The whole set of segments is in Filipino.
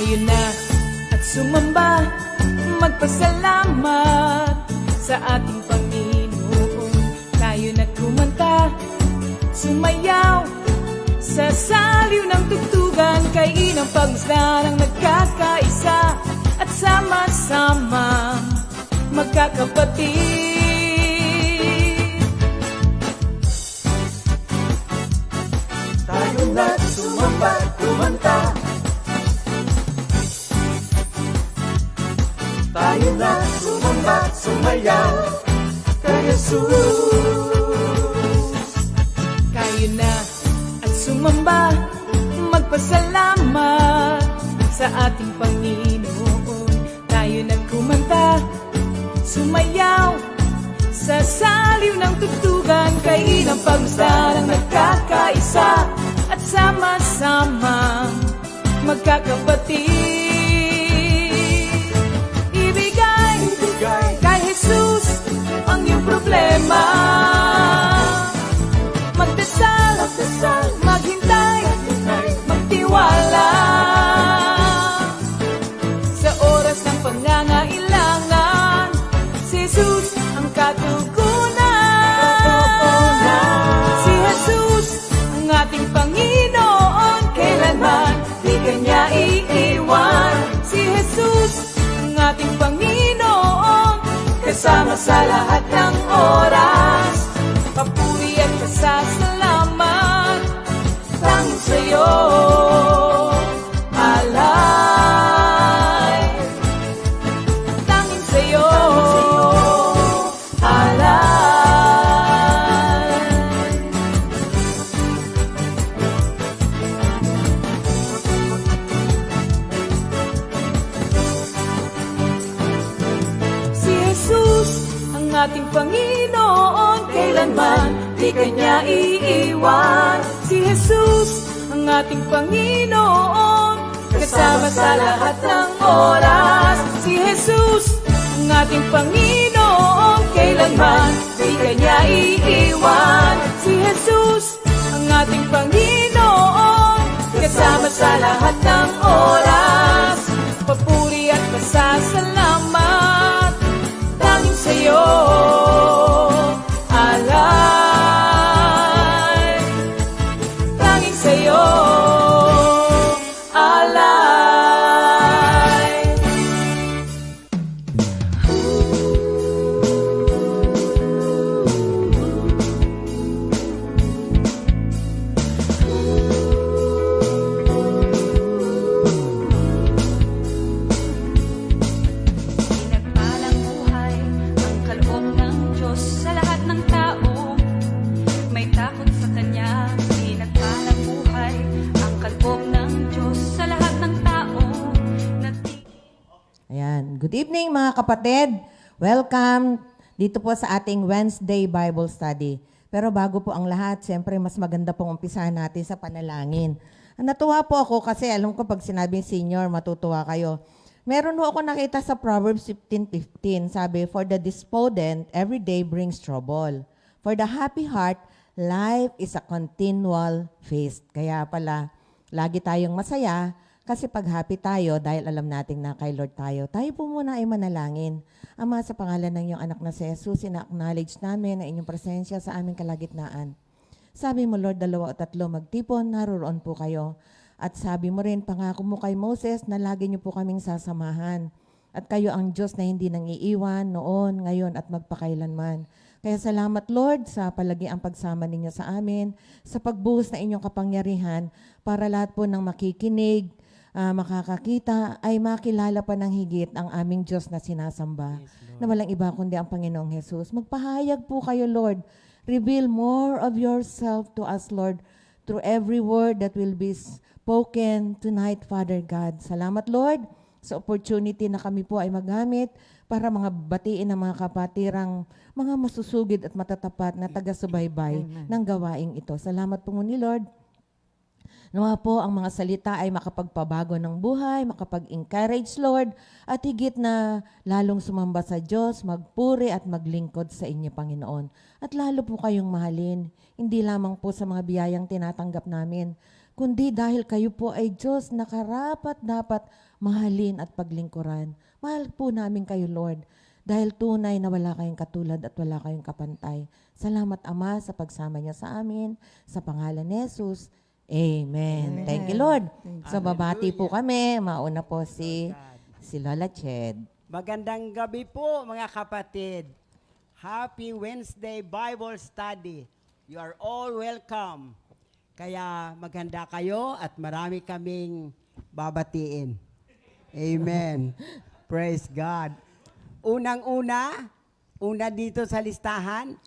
Tayo na at sumamba, magpasalamat sa ating Panginoon. Tayo na kumanta, sumayaw sa saliw ng tugtugan, kay inang pagmasdan ang nagkakaisa at sama-sama magkakapatid. Tayo na sumamba, kumanta. Tayo na sumamba, sumayaw kay Jesus. Tayo na at sumamba, magpasalamat sa ating Panginoon. Tayo na kumanta, sumayaw sa saliw ng tugtugan, kay inang pagmasdan ang nagkakaisa at sama-sama magkakapatid. Ibigay kay Jesus ang iyong problema. Magdasal, maghintay, magtiwala. Sa oras ng pangangailangan, si Jesus ang katugunan. Si Jesus ang ating Panginoon, kailanman di Kanya iiwan. Si Jesus ang ating Panginoon, kasama sa lahat ng oras. Papuri at pasasalamat tanging sa'yo, alay. Tanging sa'yo, alay. Si Jesus ang ating Panginoon, kailanman di Kanya iiwan. Si Jesus ang ating Panginoon, kasama sa lahat ng oras. Si Jesus ang ating Panginoon, kailanman di Kanya iiwan. Si Jesus ang ating Panginoon, kasama sa lahat ng oras. Papuri at pasasalamat tanging sa'yo, alay. Tanging sa'yo, alay. Pinagpalang buhay ang kaloob ng Diyos sa lahat ng tao. May takot sa Kanya. Pinagpalang buhay ang kaloob ng Diyos sa lahat ng tao. Ayan. Good evening mga kapatid. Welcome dito po sa ating Wednesday Bible Study. Pero bago po ang lahat, siyempre mas maganda pong umpisahan natin sa panalangin. Natuwa po ako kasi alam ko pag sinabing senior, matutuwa kayo. Meron ho ako nakita sa Proverbs 15:15. Sabi, for the despondent, every day brings trouble. For the happy heart, life is a continual feast. Kaya pala, lagi tayong masaya kasi pag happy tayo, dahil alam natin na kay Lord tayo, tayo po muna ay manalangin. Ama, sa pangalan ng iyong anak na si Jesus, ina-acknowledge namin na inyong presensya sa aming kalagitnaan. Sabi mo, Lord, 2 o 3 magtipon, naroon po kayo. At sabi mo rin, pangako mo kay Moses na lagi niyo po kaming sasamahan. At kayo ang Diyos na hindi nang iiwan noon, ngayon at magpakailanman. Kaya salamat, Lord, sa palagi ang pagsama ninyo sa amin, sa pagbuhos na inyong kapangyarihan para lahat po ng makikinig, makakakita, ay makilala pa ng higit ang aming Diyos na sinasamba. Na walang iba kundi ang Panginoong Jesus. Magpahayag po kayo, Lord. Reveal more of yourself to us, Lord, through every word that will be spoken tonight, Father God. Salamat, Lord, sa opportunity na kami po ay magamit para mga batiin ng mga kapatirang mga masusugid at matatapat na taga-subaybay ng gawaing ito. Salamat po muli, Lord. Nawa po ang mga salita ay makapagpabago ng buhay, makapag-encourage, Lord, at higit na lalong sumamba sa Diyos, magpuri at maglingkod sa inyo, Panginoon. At lalo po kayong mahalin, hindi lamang po sa mga biyayang tinatanggap namin, kundi dahil kayo po ay Diyos na karapat dapat mahalin at paglingkuran. Mahal po namin kayo, Lord, dahil tunay na wala kayong katulad at wala kayong kapantay. Salamat, Ama, sa pagsama niyo sa amin. Sa pangalan ni Jesus, Amen. Thank you, Lord. So, babati po kami. Mauna po si Lola Ched. Magandang gabi po mga kapatid. Happy Wednesday Bible Study. You are all welcome. Kaya maghanda kayo at marami kaming babatiin. Amen. Praise God. Una dito sa listahan,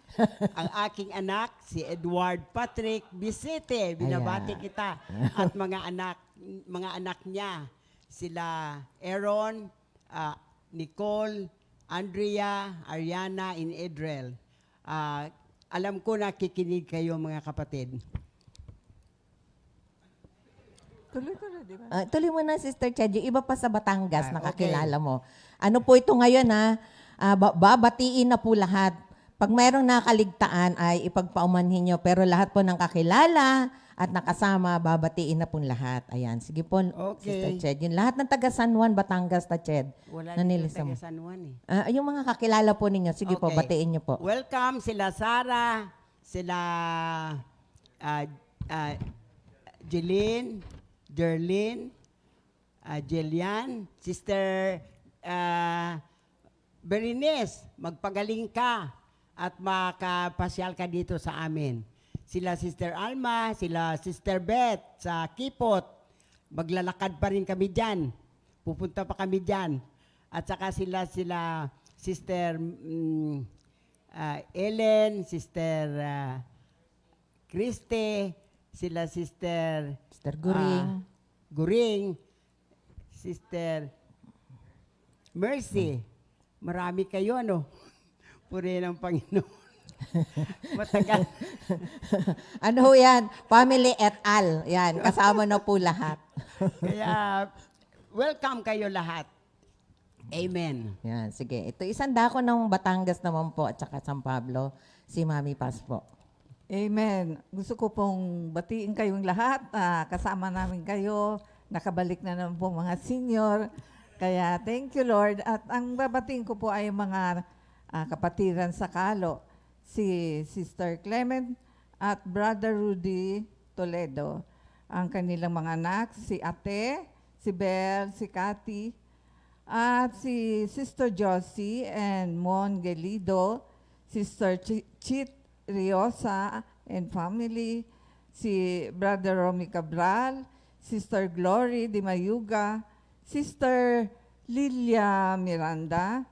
ang aking anak, si Edward Patrick Bisete. Binabati kita. At mga anak niya, sila Aaron, Nicole, Andrea, Ariana, and Edrel. Alam ko na kikinig kayo mga kapatid. Tuloy-tuloy, di ba? Tuloy mo na, Sister Ched. Yung iba pa sa Batangas, Okay. nakakilala mo. Ano po ito ngayon, ha? Babatiin na po lahat. Pag mayroong nakaligtaan, ay ipagpaumanhin nyo. Pero lahat po ng kakilala at nakasama, babatiin na po lahat. Ayan. Sige po, Okay. Sister Ched. Yung lahat ng taga San Juan, Batangas na Ched. Wala na dito nilista mo. taga San Juan eh. Yung mga kakilala po ninyo, sige po, Okay. batiin nyo po. Welcome sila Sarah, sila Jeline, Jerlyn, Jillian, Sister Berenice, magpagaling ka at makapasyal ka dito sa amin. Sila Sister Alma, sila Sister Beth sa Kipot. Maglalakad pa rin kami dyan. Pupunta pa kami dyan. At saka sila Sister Ellen, Sister Christy, sila Sister Sister Guring. Guring, Sister Mercy. Marami kayo, ano? Puri ng Panginoon. Matagal. Ano ho yan? Family et al. Yan, kasama na po lahat. Kaya, welcome kayo lahat. Amen. Yan, sige. Ito, isang dako ng Batangas naman po at saka San Pablo, si Mami Paz po. Amen. Gusto ko pong batiin kayong lahat. Kasama namin kayo. Nakabalik na naman po mga senior. Kaya thank you, Lord. At ang babatiin ko po ay mga kapatiran sa Kalo. Si Sister Clement at Brother Rudy Toledo. Ang kanilang mga anak, si Ate, si Bel, si Cathy, at si Sister Josie and Mon Gelido, Sister Chit Riosa and family, si Brother Romy Cabral, Sister Glory Di Mayuga, Sister Lilia Miranda,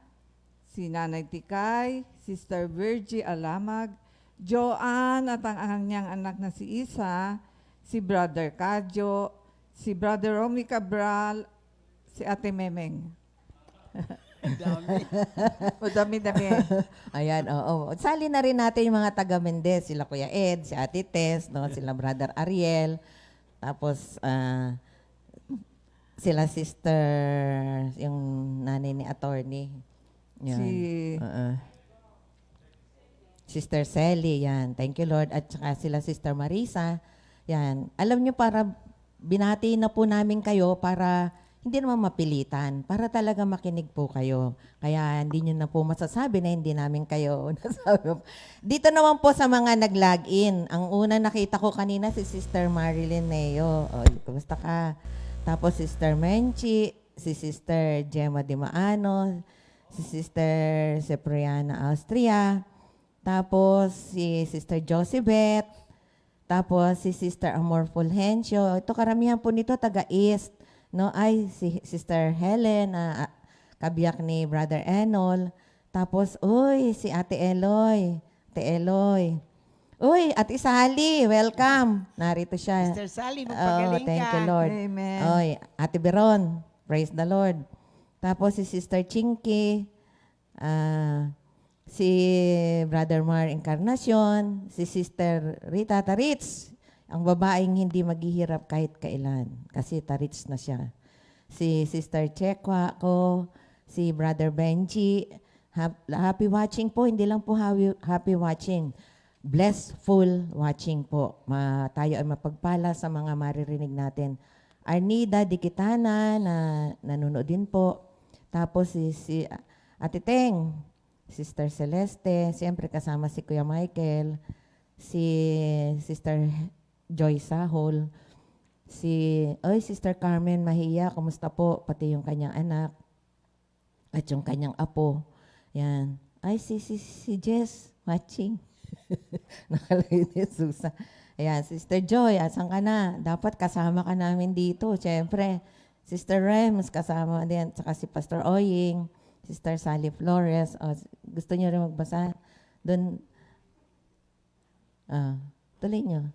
si Nanay Tikay, Sister Virgie Alamag, Joanne at ang kanyang anak na si Isa, si Brother Kadjo, si Brother Romy Cabral, si Ate Memeng. Dami-dami. Ayan, oo. Sali na rin natin yung mga taga Mendez, sila Kuya Ed, si Ate Tess, no? Sila Brother Ariel, tapos sila Sister, yung nanay ni attorney. Yan. Sister Sally, yan. Thank you, Lord. At saka sila Sister Marisa. Yan. Alam nyo, para binati na po namin kayo para hindi naman mapilitan, para talaga makinig po kayo. Kaya hindi nyo na po masasabi na hindi namin kayo nasabi. Dito naman po sa mga nag-log-in. Ang una nakita ko kanina si Sister Marilyn Neo. O, kumusta ka? Tapos Sister Menchi, si Sister Gemma Di Maano, si Sister Cipriana Austria, tapos si Sister Josebeth, tapos si Sister Amor Fulgencio. Ito karamihan po nito taga-East. No, ay si Sister Helen, kabiyak ni Brother Enol. Tapos, si Ate Eloy. Ate Eloy. Ate Sally, welcome. Narito siya. Sister Sally, magpagaling thank ka. you, Lord. Amen. Ate Beron, praise the Lord. Tapos si Sister Chinky, si Brother Mar Encarnacion, si Sister Rita Taritz, ang babaeng hindi maghihirap kahit kailan kasi Taritz na siya. Si Sister Chekwa ko, si Brother Benji. Happy watching po, hindi lang po happy watching. blessful watching po. Tayo ay mapagpala sa mga maririnig natin. Arnida Dikitana na nanonood din po. Tapos si Ate Teng, Sister Celeste, siyempre kasama si Kuya Michael, si Sister Joy Sahol, Sister Carmen Mahiya, kumusta po? Pati yung kanyang anak at yung kanyang apo. Yan. Ay, si Jess, watching. Nakalagay ni Susa. Ayan, Sister Joy, asan ka na? Dapat kasama ka namin dito, siyempre. Sister Rems, kasama din. Saka si Pastor Oying, Sister Sally Flores. Gusto niyo rin magbasa? Doon, tuloy niyo.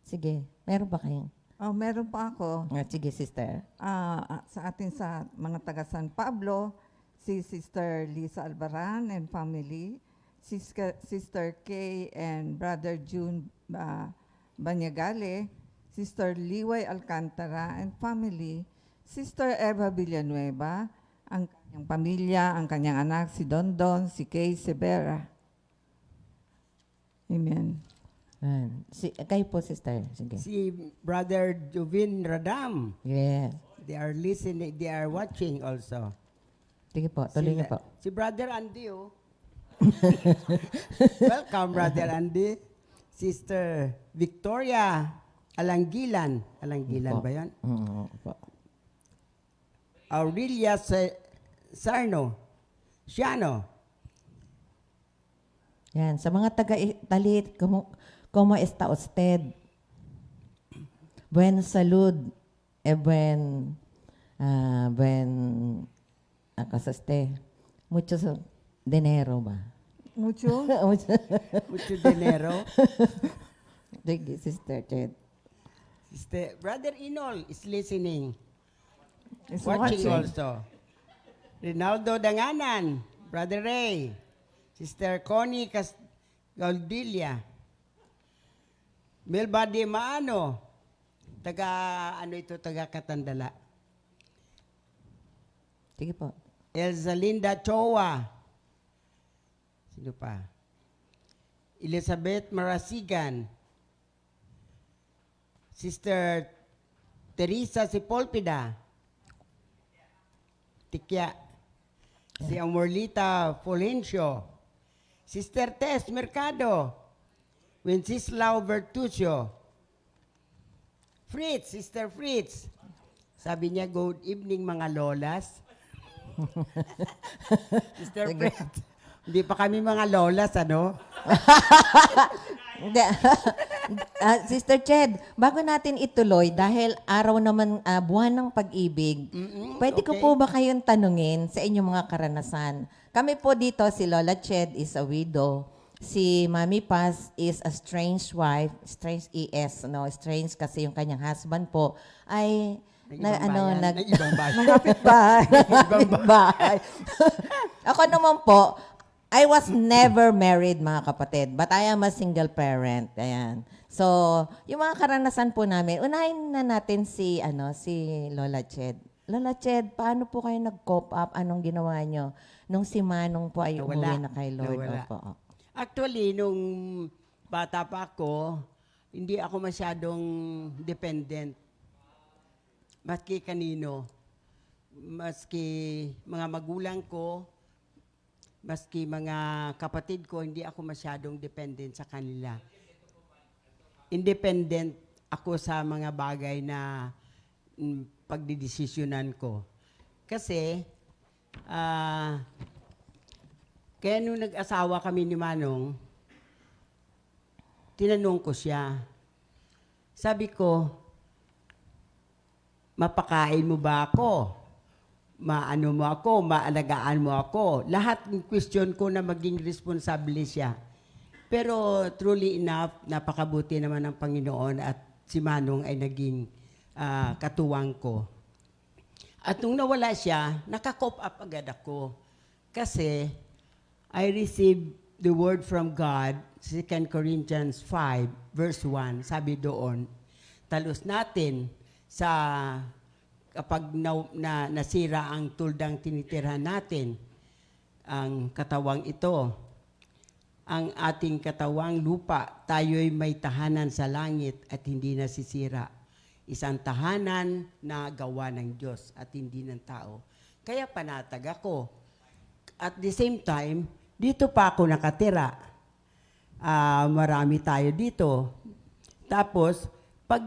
Sige, meron ba kayong? Meron pa ako. Sige, Sister. Sa mga taga San Pablo, si Sister Lisa Albaran and family, Sister Kay and Brother June Banyagale, Sister Liway Alcantara and family, Sister Eva Villanueva, ang kanyang pamilya, ang kanyang anak, si Dondon, si Kay Severa. Amen. Kayo po, Sister. Sige. Si Brother Juvin Radam. Yes. They are listening, they are watching also. Sige po, tuloy niyo po. Si Brother Andy, oh. Welcome, Brother Andy. Sister Victoria Alanggilan. Alanggilan ba yan? Po. Aurelia Siano. Yan, sa mga taga-Italit, como está usted? Buen salud, buen akasaste. Mucho dinero ba? Mucho. Mucho dinero. Sige, Sister Ched. Sister, Brother Inol is listening. Is Watching watching. also. Rinaldo Danganan. Brother Ray. Sister Connie Gaudilia. Melbadi Maano. Taga Katandala. Sige po. Elzalinda Chowa. Sino pa? Elizabeth Marasigan. Sister Teresa Sepulveda. Tikya. Si Amorlita Folencio. Sister Tess Mercado. Wenceslao Bertuccio. Fritz, Sister Fritz. Sabi niya, good evening mga lolas. Sister Fritz. Hindi pa kami mga lolas, ano? Hindi. Sister Ched, bago natin ituloy, dahil araw naman, buwan ng pag-ibig, pwede ko okay. po ba kayong tanungin sa inyong mga karanasan? Kami po dito, si Lola Ched is a widow. Si Mami Paz is a strange wife. Strange ES, no? Strange kasi yung kanyang husband po ay Ibang bayan. Malapit ba? bahay. Ako naman po, I was never married, mga kapatid, but I am a single parent. Ayan. So, yung mga karanasan po namin, unahin na natin si Lola Ched. Lola Ched, paano po kayo nag-cope up? Anong ginawa nyo nung si Manong po ay umuwi na kay Lord? Nawala. Opo. Actually, nung bata pa ako, hindi ako masyadong dependent. Maski kanino. Maski mga magulang ko, maski mga kapatid ko, hindi ako masyadong dependent sa kanila. Independent ako sa mga bagay na pagdidesisyonan ko. Kasi, kaya nung nag-asawa kami ni Manong, tinanong ko siya. Sabi ko, mapakain mo ba ako? Maano mo ako? Maalagaan mo ako? Lahat ng question ko na maging responsable siya. Pero truly enough, napakabuti naman ng Panginoon at si Manong ay naging katuwang ko. At nung nawala siya, naka-cope up agad ako. Kasi I received the word from God, 2 Corinthians 5, verse 1, sabi doon, talos natin sa kapag nasira ang tuldang tinitirhan natin, ang katawang ito, ang ating katawang lupa, tayo'y may tahanan sa langit at hindi nasisira. Isang tahanan na gawa ng Diyos at hindi ng tao. Kaya panatag ako. At the same time, dito pa ako nakatira. Marami tayo dito. Tapos, pag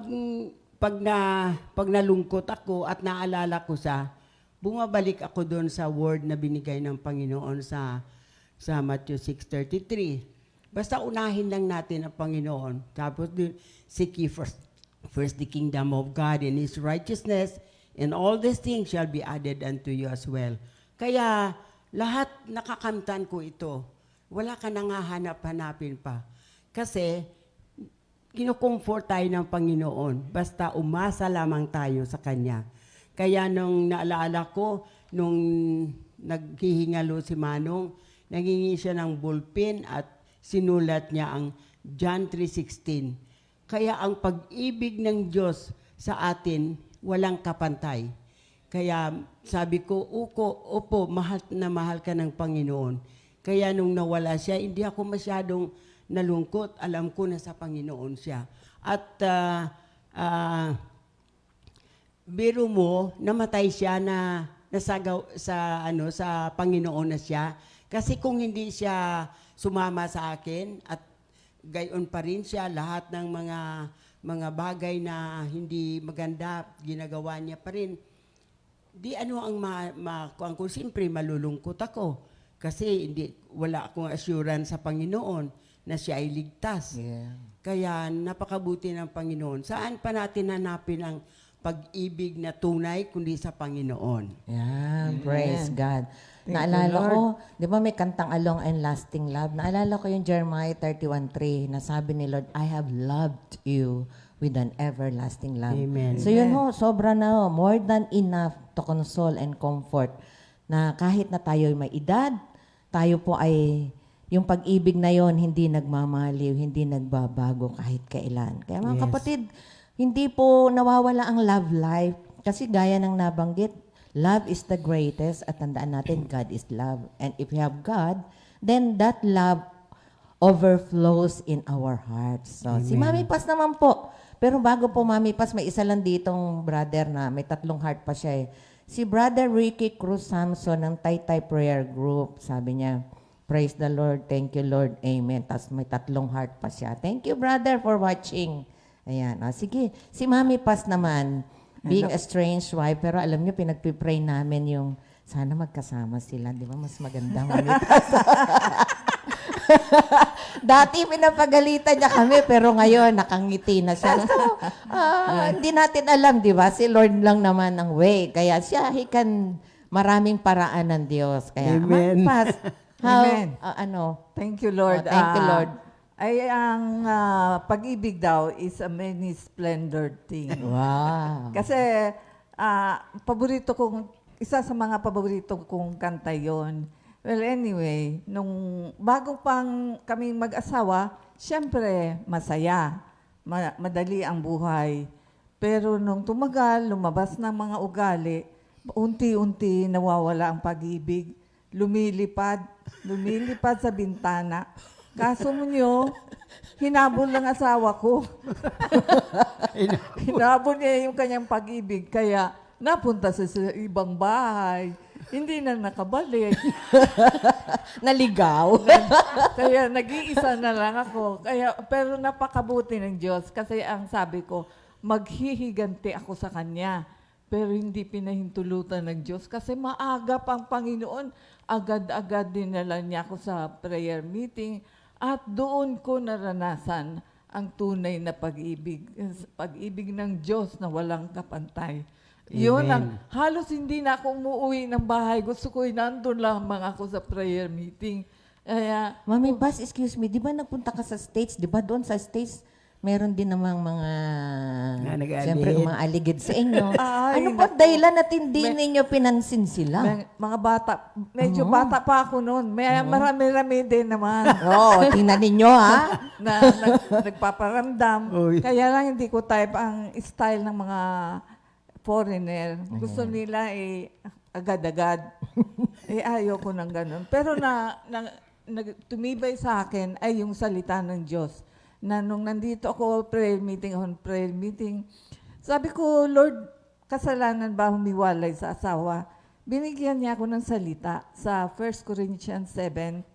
nalungkot ako at naalala ko bumabalik ako doon sa word na binigay ng Panginoon sa Matthew 6:33. Basta unahin lang natin ang Panginoon. Tapos, seek ye first the kingdom of God and His righteousness, and all these things shall be added unto you as well. Kaya, lahat nakakamtan ko ito. Wala ka nang hahanap-hanapin pa. Kasi, kinukomfort tayo ng Panginoon. Basta umasa lamang tayo sa Kanya. Kaya nung naalala ko, nung naghihingalo si Manong, nangingi siya ng ballpen at sinulat niya ang John 3:16. Kaya ang pag-ibig ng Diyos sa atin, walang kapantay. Kaya sabi ko, opo, mahal na mahal ka ng Panginoon. Kaya nung nawala siya, hindi ako masyadong nalungkot. Alam ko na sa Panginoon siya. At biro mo, namatay siya na sa Panginoon na siya. Kasi kung hindi siya sumama sa akin at gayon pa rin siya, lahat ng mga bagay na hindi maganda, ginagawa niya pa rin. Di ano ang kuan ko, siyempre malulungkot ako. Kasi wala akong assurance sa Panginoon na siya ay ligtas. Yeah. Kaya napakabuti ng Panginoon. Saan pa natin hanapin ang pag-ibig na tunay kundi sa Panginoon? Yeah, praise God. Thank Naalala you, ko, di ba may kantang Along and Lasting Love? Naalala ko yung Jeremiah 31:3 na sabi ni Lord, I have loved you with an everlasting love. Amen. So yun ho, sobra na ho, more than enough to console and comfort na kahit na tayo may edad, tayo po ay, yung pag-ibig na yon hindi nagmamaliw, hindi nagbabago kahit kailan. Kaya mga Yes. kapatid, hindi po nawawala ang love life. Kasi gaya ng nabanggit, love is the greatest at tandaan natin, God is love. And if you have God, then that love overflows in our hearts. So, si Mami Paz naman po. Pero bago po Mami Paz, may isa lang ditong brother na may 3 heart pa siya eh. Si Brother Ricky Cruz Samson ng Taytay Prayer Group. Sabi niya, praise the Lord, thank you Lord, amen. Tapos may 3 heart pa siya. Thank you brother for watching. Ayan. O, sige, si Mami Paz naman, being a strange wife, pero alam niyo, pinagpipray namin yung sana magkasama sila. Di ba? Mas maganda, Mami Paz. Dati pinapagalitan niya kami, pero ngayon nakangiti na siya. So, hindi natin alam, di ba? Si Lord lang naman ang way. Kaya siya, maraming paraan ng Diyos. Kaya, Amen. Mami Paz, how, Amen. Thank you, Lord. Oh, thank you, Lord. Ay, ang pag-ibig daw is a many splendor thing. Wow. Kasi, isa sa mga paborito kong kanta yon. Well, anyway, nung bago pang kaming mag-asawa, siyempre, masaya. Madali ang buhay. Pero nung tumagal, lumabas ng mga ugali, unti-unti nawawala ang pag-ibig. Lumilipad sa bintana. Kaso mo nyo, hinabol ng asawa ko. Hinabol niya yung kanyang pag-ibig. Kaya napunta sa ibang bahay. Hindi na nakabalik. Naligaw. Kaya nag-iisa na lang ako. Pero napakabuti ng Diyos. Kasi ang sabi ko, maghihiganti ako sa Kanya. Pero hindi pinahintulutan ng Diyos. Kasi maaga pang Panginoon. Agad-agad dinala niya ako sa prayer meeting. At doon ko naranasan ang tunay na pag-ibig. Pag-ibig ng Diyos na walang kapantay. Yun ang, halos hindi na ako umuwi ng bahay. Gusto ko nandun lamang ako sa prayer meeting. Kaya, Mami Paz, excuse me, di ba nagpunta ka sa States? Di ba doon sa States, meron din namang mga, nag-aaligid. siyempre, umaaligid sa inyo. Ay, Ano ba naku. dahilan na hindi ninyo pinansin sila? mga bata, medyo bata pa ako noon. Marami-rami din naman Oo, tingnan ninyo ha. na nagpaparamdam. Uy. Kaya lang hindi ko type ang style ng mga foreigner. Gusto nila agad-agad. Ayaw ko ng ganun. Pero tumibay sa akin ay yung salita ng Diyos. Na nung nandito ako, prayer meeting, sabi ko, Lord, kasalanan ba humiwalay sa asawa? Binigyan niya ako ng salita sa 1 Corinthians 7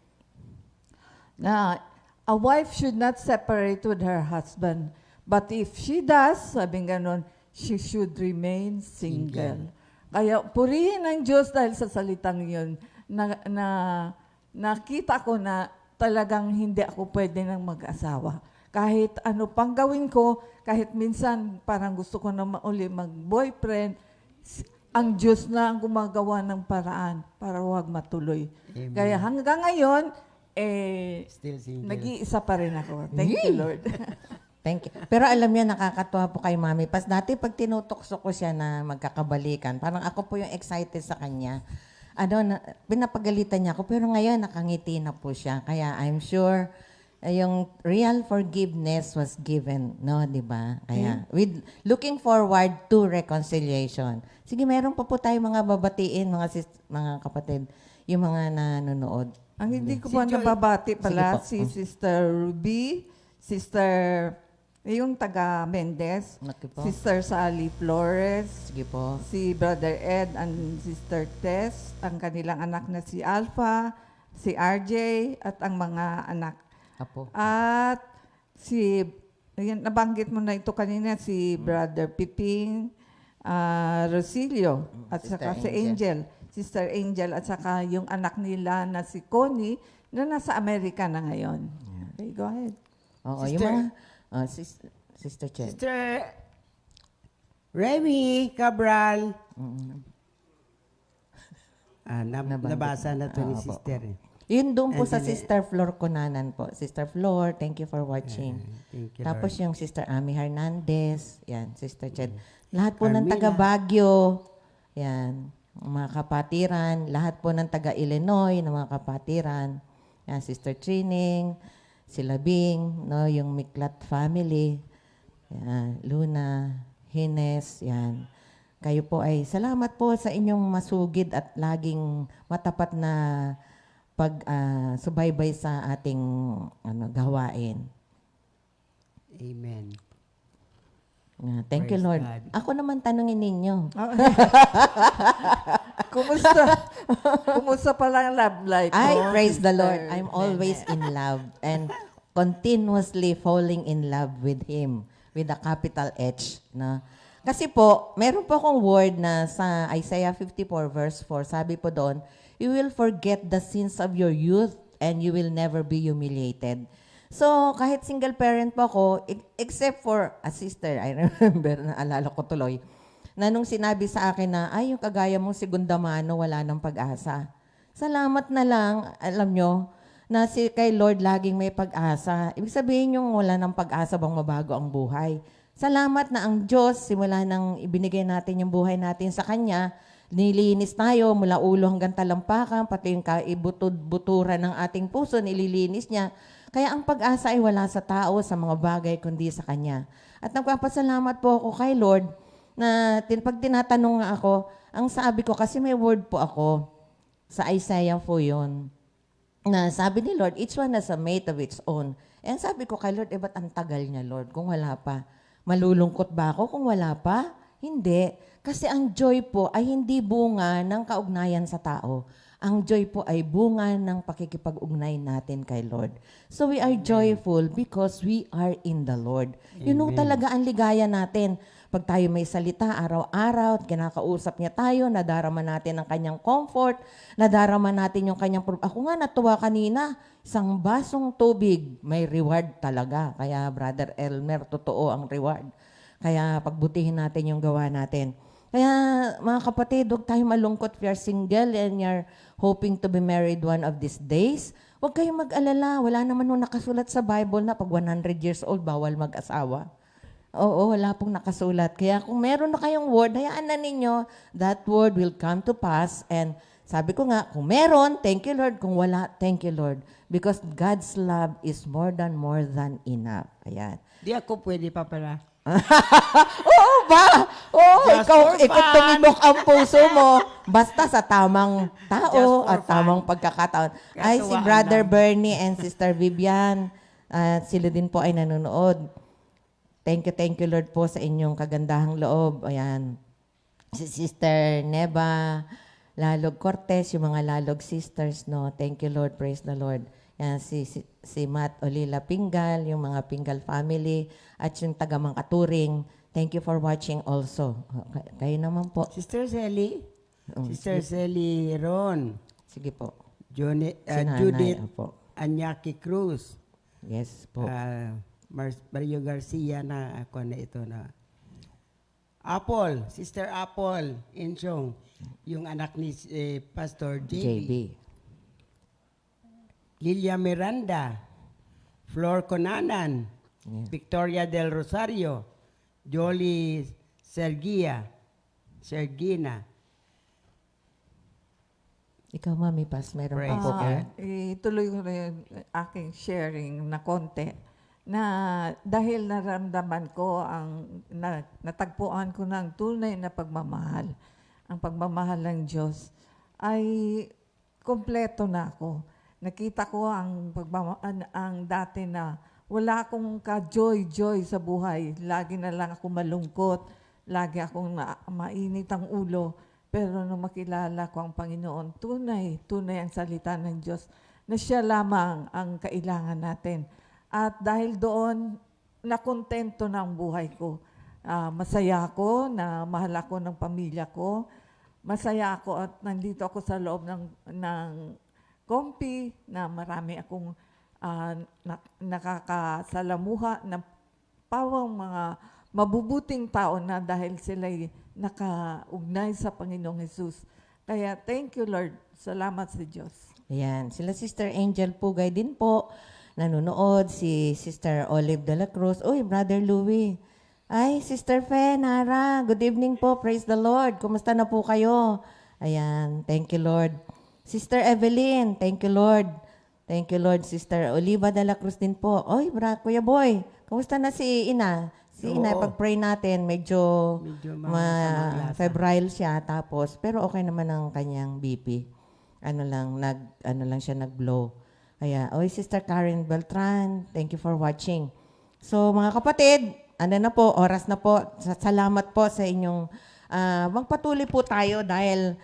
na a wife should not separate with her husband. But if she does, sabi ganon, she should remain single. Kaya purihin ng Diyos dahil sa salitang yun na nakita ko na talagang hindi ako pwede ng mag-asawa. Kahit ano pang gawin ko, kahit minsan parang gusto ko na uli mag-boyfriend, ang Diyos na ang gumagawa ng paraan para huwag matuloy. Amen. Kaya hanggang ngayon, Still single. nag-iisa pa rin ako. Thank you, Lord. Thank you. Pero alam niyo, nakakatuwa po kay Mami. Pas dati pag tinutokso ko siya na magkakabalikan, parang ako po yung excited sa kanya. Pinapagalitan niya ako, pero ngayon nakangiti na po siya. Kaya I'm sure yung real forgiveness was given, no, di ba? Kaya with looking forward to reconciliation. Sige, meron pa po tayo mga babatiin, mga kapatid, yung mga nanonood. Ang hindi ko Si pa Joy. nababati pala, Sige po. si Sister Ruby, Sister, yung taga Mendez, Okay po. Sister Sally Flores, Sige po. si Brother Ed and Sister Tess, ang kanilang anak na si Alpha, si RJ, at ang mga anak. Apo. At si, ayan, nabanggit mo na ito kanina, si Brother Piping, Rosilio, at Sister saka si Angel. Angel. Sister Angel, at saka yung anak nila na si Connie, na nasa Amerika na ngayon. Okay, go ahead. Oo, yung Sister- mga Sister Chen. Sister Remy Cabral. Nabasa na to ni Opo. Sister. Yun doon po sa And then, Sister Flor Kunanan po. Sister Flor, thank you for watching. Thank you, Tapos Lord. yung Sister Ami Hernandez, yan, Sister Ched. Lahat po ng Carmina. taga Baguio, yan, mga kapatiran, lahat po ng taga Illinois, ng mga kapatiran, yan, Sister Trining, si Labing, no, yung Miklat family, yan, Luna, Hines, yan. Kayo po ay salamat po sa inyong masugid at laging matapat na subaybay sa ating gawain. Amen. Thank you, Praise Lord. God. Ako naman tanungin ninyo. Kumusta? Kumusta pala ang love life I mo, praise the Sister? Lord. I'm always in love and continuously falling in love with Him with a capital H. No? Kasi po, meron po akong word na sa Isaiah 54 verse 4, sabi po doon, you will forget the sins of your youth and you will never be humiliated. So, kahit single parent po ako, except for a sister, I remember, naalala ko tuloy, na nung sinabi sa akin na, ay, yung kagaya mong si Gundamano, wala ng pag-asa. Salamat na lang, alam nyo, na kay Lord laging may pag-asa. Ibig sabihin yung wala ng pag-asa bang mabago ang buhay. Salamat na ang Diyos, simula nang ibinigay natin yung buhay natin sa Kanya, nilinis tayo mula ulo hanggang talampakan, pati yung buturan ng ating puso, nililinis niya. Kaya ang pag-asa ay wala sa tao, sa mga bagay, kundi sa Kanya. At nagpapasalamat po ako kay Lord na pag tinatanong nga ako, ang sabi ko, kasi may word po ako, sa Isaiah po yun, na sabi ni Lord, each one has a mate of its own. And sabi ko kay Lord, ba't ang tagal niya, Lord, kung wala pa? Malulungkot ba ako kung wala pa? Hindi. Kasi ang joy po ay hindi bunga ng kaugnayan sa tao. Ang joy po ay bunga ng pakikipag-ugnay natin kay Lord. So we are joyful because we are in the Lord. Yun ho talaga ang ligaya natin. Pag tayo may salita araw-araw, kinakausap niya tayo, nadarama natin ang kanyang comfort, nadarama natin yung kanyang Ako nga natuwa kanina, isang basong tubig, may reward talaga. Kaya Brother Elmer, totoo ang reward. Kaya pagbutihin natin yung gawa natin. Kaya mga kapatid, huwag tayo malungkot if you're single and you're hoping to be married one of these days. Huwag kayong mag-alala. Wala naman nung nakasulat sa Bible na pag 100 years old, bawal mag-asawa. Oo, wala pong nakasulat. Kaya kung meron na kayong word, hayaan na ninyo, that word will come to pass. And sabi ko nga, kung meron, thank you Lord. Kung wala, thank you Lord. Because God's love is more than enough. Ayan. Di ako pwede pa pala. Oo ba? Oo, Just ikaw, for ikaw fun. tumibok ang puso mo. Basta sa tamang tao Just for at tamang fun. pagkakataon. Ay, si Katuwaan Brother lang. Bernie and Sister Vivian, sila din po ay nanonood. Thank you Lord po sa inyong kagandahang loob. Ayan. Si Sister Neba, Lalog Cortez, yung mga Lalog sisters, no? Thank you Lord, praise the Lord. Yan, si Matt Olila Pingal, yung mga Pingal family, at yung taga Mangkaturing. Thank you for watching also. Kayo naman po. Sister Sally? Sister Sally Ron. Sige po. Si nanay, Judith opo. Anyaki Cruz. Yes po. Mario Garcia na ako na ito na. Apple, Sister Apple, Inchong, yung anak ni Pastor JB. JB. Lilia Miranda, Flor Conanan, Yeah. Victoria del Rosario, Jolie Sergina. Ikaw, Mami Pas, meron pa Praise po God. kayo? Ituloy ko na yung aking sharing na konti na dahil naramdaman ko natagpuan ko ng tunay na pagmamahal. Ang pagmamahal ng Diyos ay kompleto na ako. Nakita ko ang dati na wala akong ka-joy-joy sa buhay. Lagi na lang ako malungkot. Lagi akong mainit ang ulo. Pero nung makilala ko ang Panginoon, tunay ang salita ng Diyos na siya lamang ang kailangan natin. At dahil doon, nakontento na ang buhay ko. Masaya ako na mahal ako ng pamilya ko. Masaya ako at nandito ako sa loob ng kompi na marami akong nakakasalamuha na pawang mga mabubuting tao na dahil sila'y nakaugnay sa Panginoong Jesus. Kaya thank you Lord. Salamat sa Diyos. Ayan. Sila Sister Angel Pugay din po. Nanonood. Si Sister Olive de la Cruz. Uy, Brother Louie. Ay, Sister Fe, Nara. Good evening po. Praise the Lord. Kumusta na po kayo? Ayan. Thank you, Lord. Sister Evelyn. Thank you, Lord. Thank you, Lord. Sister Oliva de la Cruz din po. Oy, Kuya Boy. Kumusta na si Ina? Si Ina, pag-pray natin, medyo febrile siya. Tapos, pero okay naman ang kanyang BP. Siya nag-blow. Kaya, oy, Sister Karen Beltran, thank you for watching. So, mga kapatid, na po, oras na po. Salamat po sa inyong, magpatuloy po tayo dahil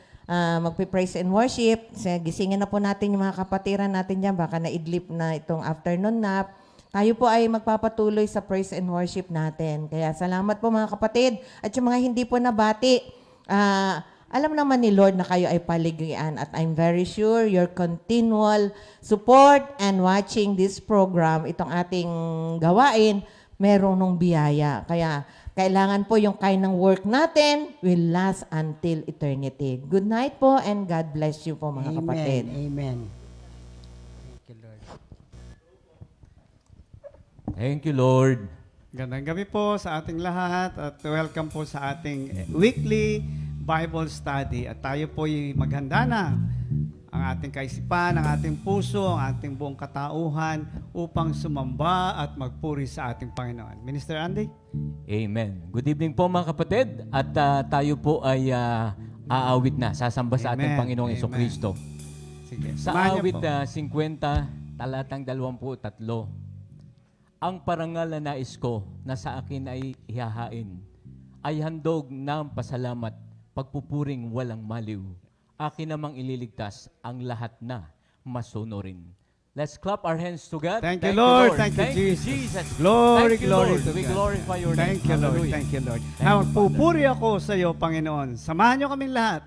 magpi-praise and worship. Gisingin na po natin yung mga kapatiran natin dyan. Baka naidlip na itong afternoon nap. Tayo po ay magpapatuloy sa praise and worship natin. Kaya salamat po mga kapatid. At yung mga hindi po nabati, alam naman ni Lord na kayo ay paligyan. At I'm very sure your continual support and watching this program, itong ating gawain, merong nung biyaya. Kaya kailangan po yung kind ng work natin will last until eternity. Good night po and God bless you po mga kapatid. Amen. Thank you, Lord. Thank you, Lord. Gandang gabi po sa ating lahat at welcome po sa ating weekly Bible study. At tayo po ay maghanda na ang ating kaisipan, ang ating puso, ang ating buong katauhan upang sumamba at magpuri sa ating Panginoon. Minister Andy? Amen. Good evening po mga kapatid. At tayo po ay aawit na, sasamba sa ating Amen. Panginoong Amen. Jesucristo. Sige. Sa samahan niyo awit po. 50, talatang 23, ang parangal na nais ko na sa akin ay ihahain ay handog ng pasalamat, pagpupuring walang maliw. Akin namang ililigtas ang lahat na masunurin. Let's clap our hands to God. Thank you, Lord. Thank you, Jesus. Glory, Thank you, glory Lord. to We God. glorify your Thank name. you, Lord. Hallelujah. Thank you, Lord. Thank you, Father. Pupuri ako sa iyo, Panginoon. Samahan niyo kaming lahat.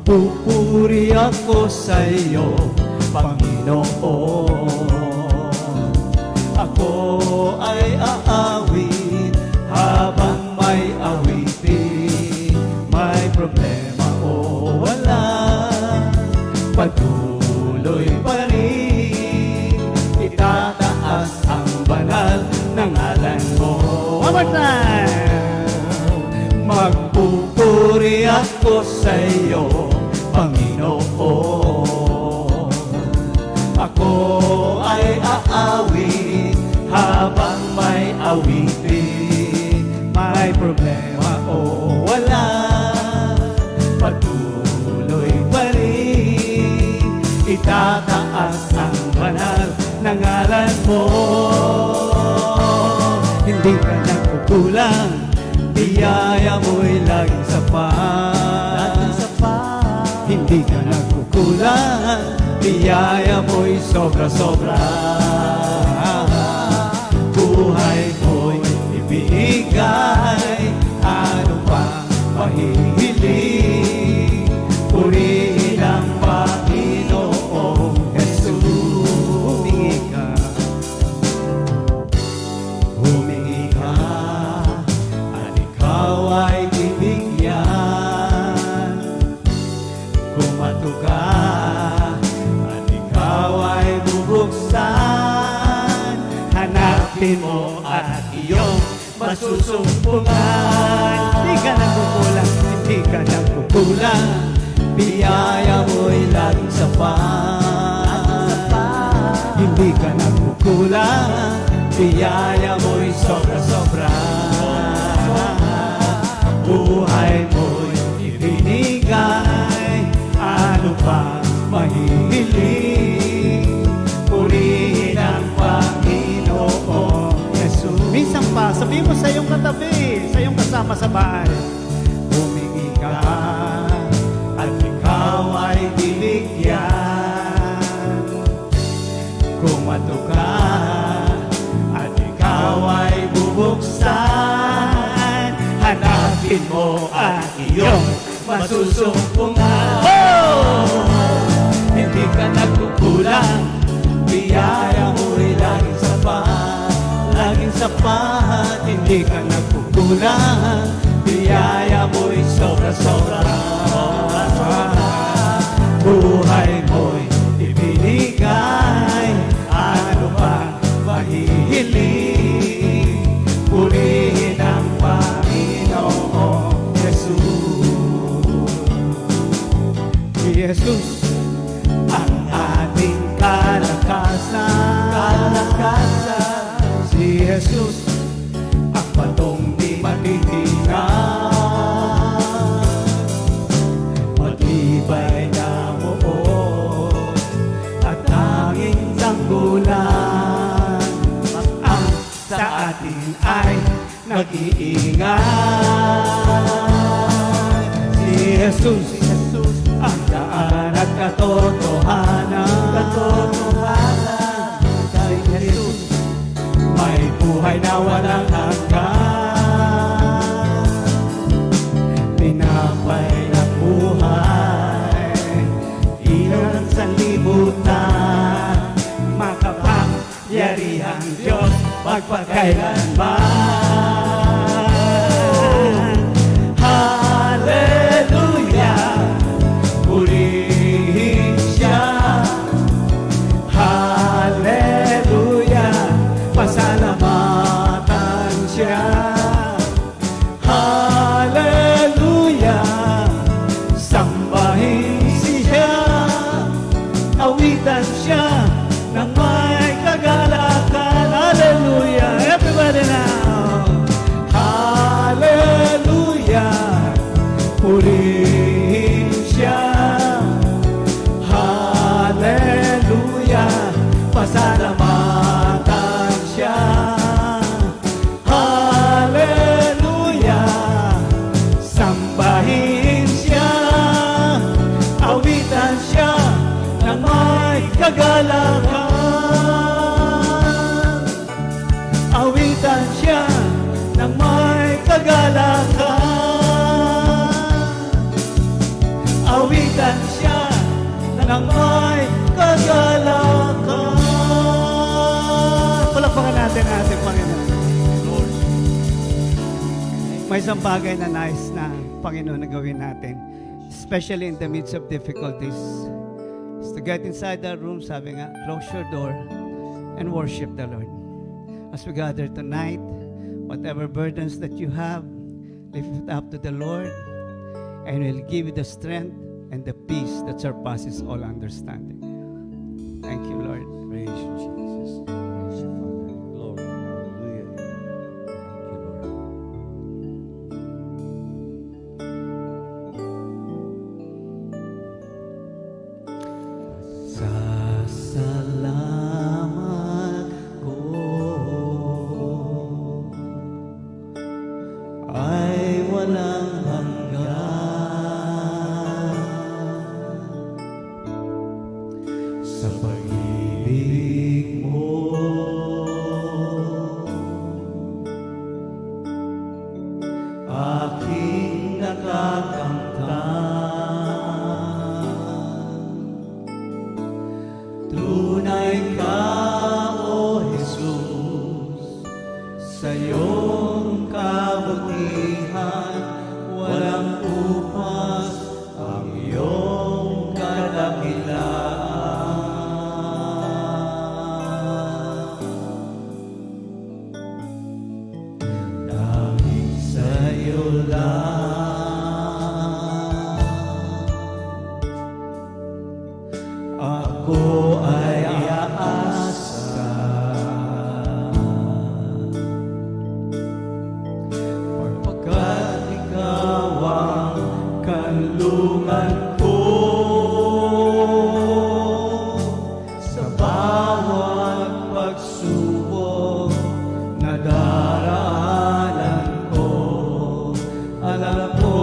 Pupuri ako sa iyo, Panginoon. Ako ay aawit habang may awitin. May problema o wala, patuloy pa rin. Itataas ang banal ng ngalan mo. One more time. ako sa iyo, Panginoon. Ako ay aawit habang may awitin, may problema o wala, patuloy pa rin itataas ang banal na ngalan mo. Hindi ka nagkukulang, biyaya mo'y laging sapat. Hindi ka nagkukulang, biyaya mo'y sobra-sobra. Buhay mo'y ibigay, ano pang mahihiling, purihin ang Panginoong Jesus. Humingi ka, at ikaw ay bibigyan. Kumato ka, at ikaw ay bubuksan. Hanapin mo at iyong masusumpungan. Hindi ka nagkukulang, hindi ka nagkukulang, biyaya mo'y laging sapat. Hindi ka nagkukulang, biyaya mo'y sobra-sobra. Buhay mo'y ibinigay, ano pa mahihiling, purihin ang Panginoong Jesus. Minsan pa, sabihin mo sa iyong katabi, sa iyong kasama sa bahay, humingi ka, at ikaw ay bibigyan. Kumato ka, at ikaw ay bubuksan. Hanapin mo ang iyong masusumpungan. Hindi ka nagkukulang, biyaya mo'y laging sapat. Laging sapat, hindi ka nagkukulang, biyaya mo'y sobra-sobra. Buhay mo'y ibinigay, ano pa mahihiling, purihin ang Panginoong Jesus. Si Jesus ang ating kalakasan. Si Jesus ang patong di matitinag, matibay na buo at tanging sanggulan. Ang sa atin ay nag-iingat. Si Jesus ang daan at katotohanan. Si Jesus may buhay na walang hanggan. Tinapay ng buhay, ilaw ng sanlibutan, makapangyarihang Diyos magpakailanman. Hallelujah, purihin siya. Hallelujah, pasalamatan siya. Hallelujah, sambahin siya. Awitan siya ng may kagalakan. Hallelujah, everybody now. Hallelujah, purihin siya. Hallelujah, pasalamatan siya. Hallelujah, sambahin siya. Awitan siya ng may kagalakan. Awitan siya ng may kagalakan. Awitan siya ng may kagalakan. Palakpakan natin ating Panginoon. Lord, may isang bagay na nice na Panginoon na gawin natin, especially in the midst of difficulties, is to get inside that room, sabi nga, close your door and worship the Lord. As we gather tonight, whatever burdens that you have, lift it up to the Lord and will give you the strength and the peace that surpasses all understanding. Thank you, Lord. Praise you, Jesus. Praise you, Father. Glory. Hallelujah. Thank you, Lord. Sasalamat ko ay walang hanggan sa pag-ibig mo. Aking nakakamtan, tunay ka, O Jesus, sa iyong kabutihan, walang upas ang iyong kadakilaan. Dahil sa iyo lang ako ay aasa, pagkat ikaw ang kanlungan ko sa bawat pagsubok na daraanan ko. Alam ko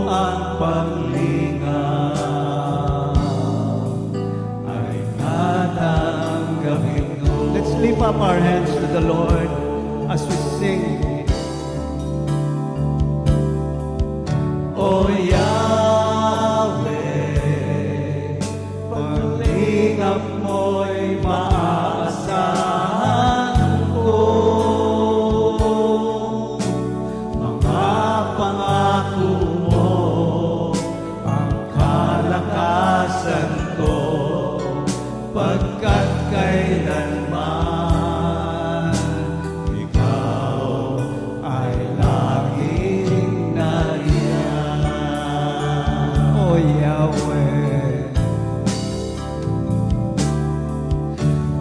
ang paglingaw ay tatanggapin ko. Let's lift up our hands to the Lord as we sing. O Yahweh, paglingap mo'y maaasahan ko. Mga pangako mo ang kalakasan ko, pagkat kailanman ikaw ay laging nariyan. O Yahweh,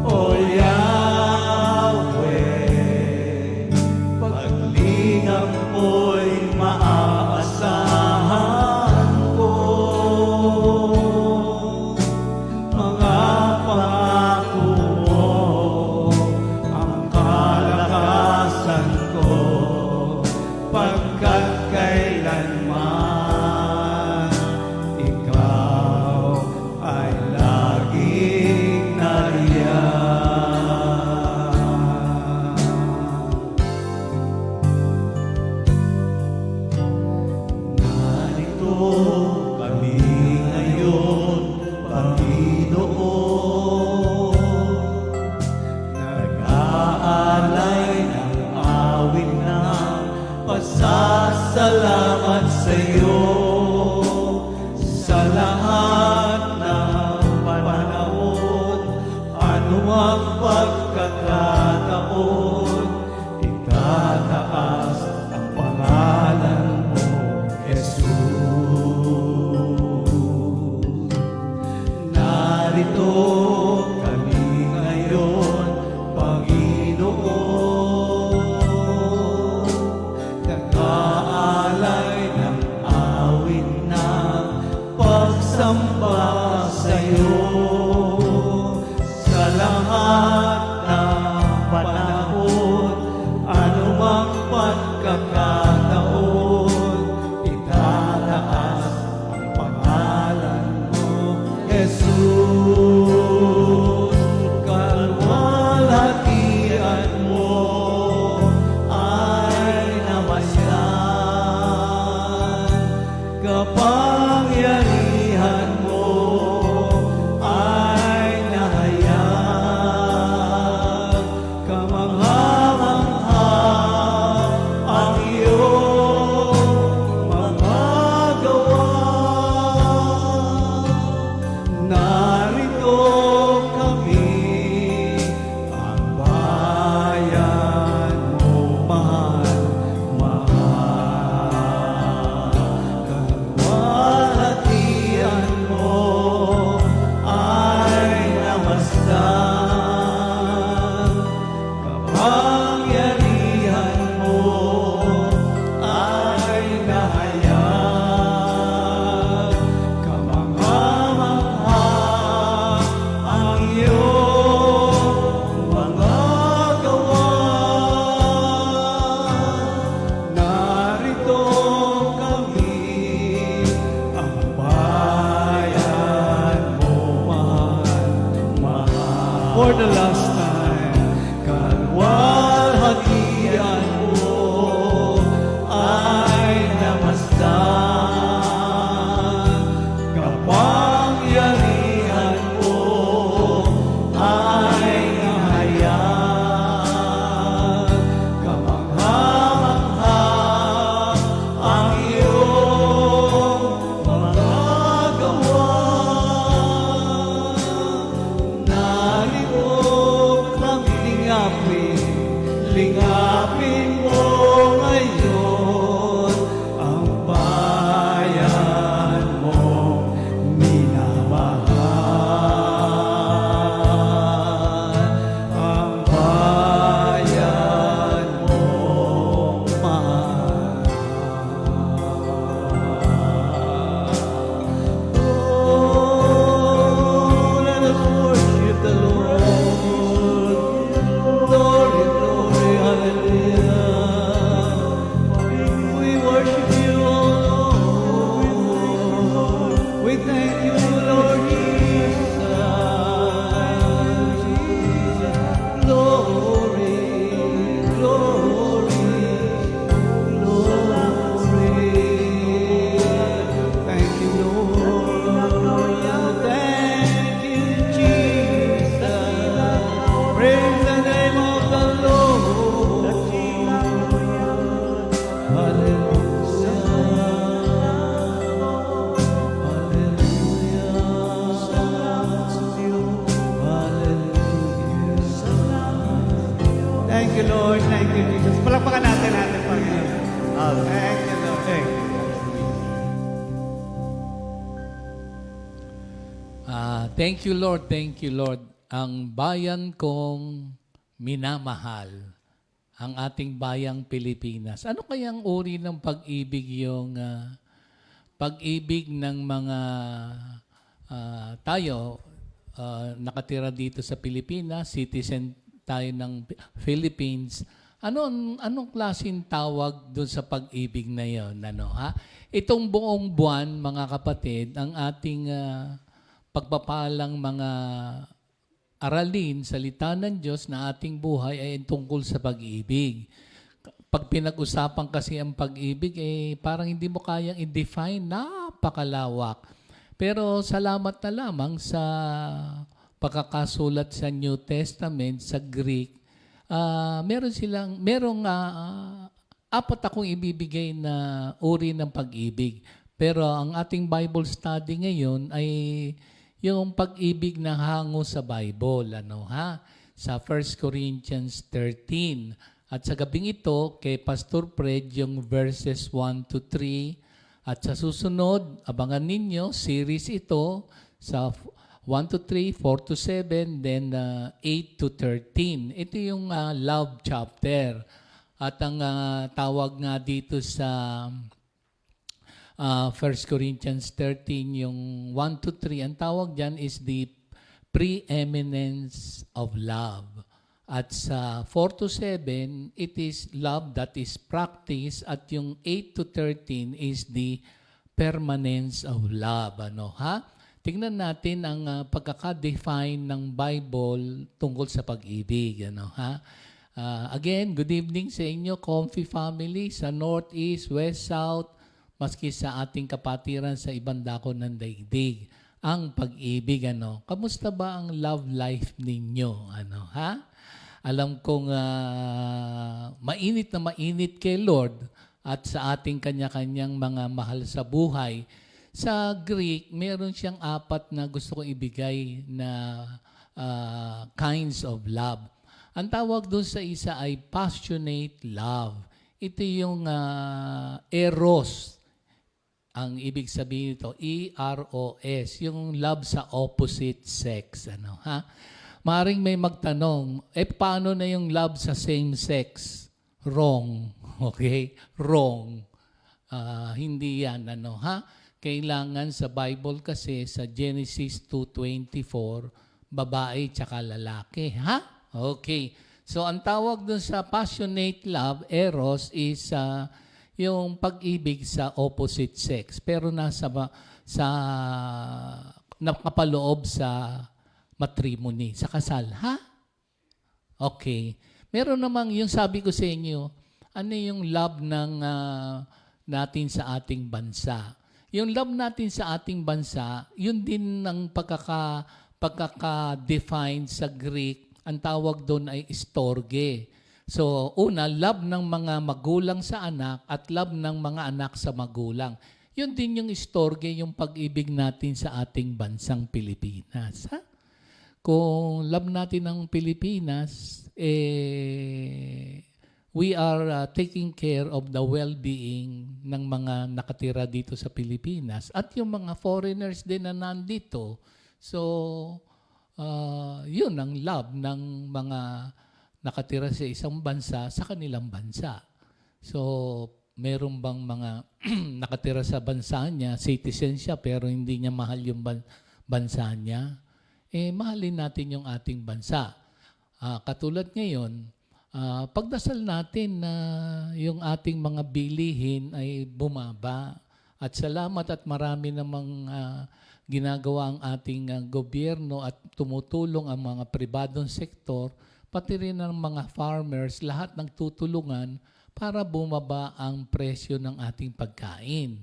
O Yahweh, paglingap mo'y maaasahan ko. Mga pangako mo ang kalakasan ko, pagkat kailanman ikaw ay laging nariyan. Narito kami ngayon, Panginoon, nag-aalay ng awit ng pasasalamat sa iyo. Sa lahat ng panahon, ano ang pagkakataon, itataas ang pangalan mo, Jesus. Narito kami ngayon, Panginoon, nag-aalay ng awit ng pagsamba sa iyo. Sa lahat ng panahon, anumang pagkakataon, itataas ang pangalan mo, Jesus. Kalwalhatian mo ay namasyan, kapangyarihan mo the last time, kalwalhatian mo ay namasdan, kapangyarihan mo ay nahayag, kamangha-mangha ang iyong mga gawa. Nalibog ng lingapin mo ngayon ang bayan mo minamahal, ang bayan mo mahal. Oh, let us worship the Lord. Glory, glory, hallelujah. We worship you, O Lord. We thank you, Lord Jesus. Glory, glory, glory. Thank you, Lord. Thank you, Jesus. Praise the name of the Lord. Hallelujah. Thank you, Lord. Thank you, Jesus. Palakpakan natin Panginoon. Thank you, Lord. Thank you. Thank you, Lord. Thank you, Lord. Ang bayan kong minamahal, ang ating bayang Pilipinas. Ano kayang uri ng pag-ibig yung pag-ibig ng mga tayo nakatira dito sa Pilipinas, citizen tayo ng Philippines. Anong klaseng tawag doon sa pag-ibig na yon? Itong buong buwan, mga kapatid, ang ating pagpapalang mga aralin, salita ng Diyos na ating buhay ay tungkol sa pag-ibig. Pag pinag-usapan kasi ang pag-ibig, parang hindi mo kayang i-define, napakalawak. Pero salamat na lamang sa pagkakasulat sa New Testament, sa Greek, merong apat akong ibibigay na uri ng pag-ibig. Pero ang ating Bible study ngayon ay yung pag-ibig na hango sa Bible, sa 1 Corinthians 13. At sa gabing ito, kay Pastor Fred, yung verses 1 to 3. At sa susunod, abangan ninyo, series ito sa 1 to 3, 4 to 7, then 8 to 13. Ito yung love chapter. At ang tawag nga dito sa 1 Corinthians 13, yung 1 to 3, ang tawag dyan is the preeminence of love. At sa 4 to 7, it is love that is practiced. At yung 8 to 13 is the permanence of love. Tingnan natin ang pagkaka-define ng Bible tungkol sa pag-ibig. Again, good evening sa inyo, Comfy family, sa Northeast, West, South, maski sa ating kapatiran sa ibang dako ng daigdig. Ang pag-ibig, kamusta ba ang love life ninyo? Alam kong mainit na mainit kay Lord at sa ating kanya-kanyang mga mahal sa buhay. Sa Greek, meron siyang 4 na gusto kong ibigay na kinds of love. Ang tawag doon sa isa ay passionate love. Ito yung eros. Ang ibig sabihin nito, E-R-O-S, yung love sa opposite sex. Maring may magtanong, paano na yung love sa same sex? Wrong. Okay? Wrong. Hindi yan. Kailangan sa Bible kasi, sa Genesis 2:24, babae tsaka lalaki. Okay. So, ang tawag dun sa passionate love, eros, is yung pag-ibig sa opposite sex. Pero nakapaloob sa matrimony, sa kasal. Okay. Meron namang yung sabi ko sa inyo, ano yung love ng natin sa ating bansa. Yung love natin sa ating bansa, yun din ang pagkaka-define sa Greek, ang tawag doon ay storge. So, una, love ng mga magulang sa anak at love ng mga anak sa magulang. Yun din yung storge, yung pag-ibig natin sa ating bansang Pilipinas. Ha? Kung love natin ng Pilipinas, we are taking care of the well-being ng mga nakatira dito sa Pilipinas at yung mga foreigners din na nandito. So, yun ang love ng mga nakatira sa isang bansa sa kanilang bansa. So, meron bang mga nakatira sa bansa niya, citizen siya, pero hindi niya mahal yung bansa niya? Mahalin natin yung ating bansa. Katulad ngayon, pagdasal natin na yung ating mga bilihin ay bumaba. At salamat at marami namang ginagawa ang ating gobyerno at tumutulong ang mga pribadong sektor, pati rin ang mga farmers, lahat nagtutulungan para bumaba ang presyo ng ating pagkain.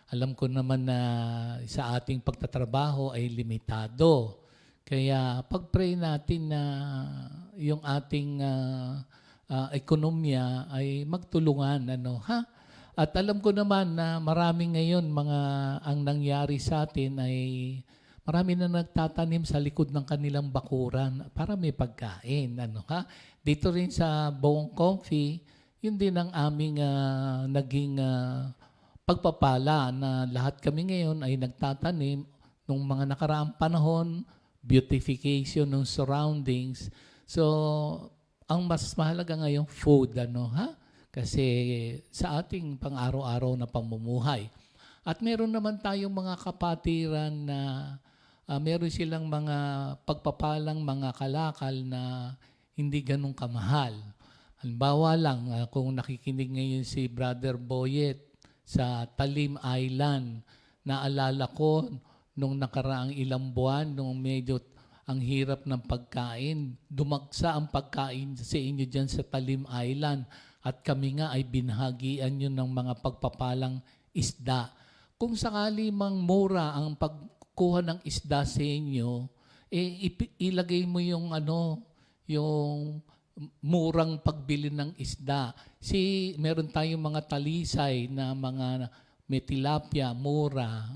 Alam ko naman na sa ating pagtatrabaho ay limitado. Kaya pag-pray natin na yung ating ekonomiya ay magtulungan. At alam ko naman na marami ngayon ang nangyari sa atin ay marami na nagtatanim sa likod ng kanilang bakuran para may pagkain. Dito rin sa Buong Comfy, yun din ang aming naging pagpapala na lahat kami ngayon ay nagtatanim nung mga nakaraang panahon, beautification ng surroundings. So, ang mas mahalaga ngayon, food, Kasi sa ating pang-araw-araw na pamumuhay. At meron naman tayong mga kapatiran na meron silang mga pagpapalang mga kalakal na hindi ganun kamahal. Halimbawa lang, kung nakikinig ngayon si Brother Boyet sa Talim Island, naalala ko nung nakaraang ilang buwan, nung medyo ang hirap ng pagkain, dumagsa ang pagkain sa inyo dyan sa Talim Island at kami nga ay binahagian yun ng mga pagpapalang isda. Kung sakali mang mura ang pagkuha ng isda sa inyo, ilagay mo yung yung murang pagbili ng isda. Meron tayong mga talisay na mga may tilapia, mura.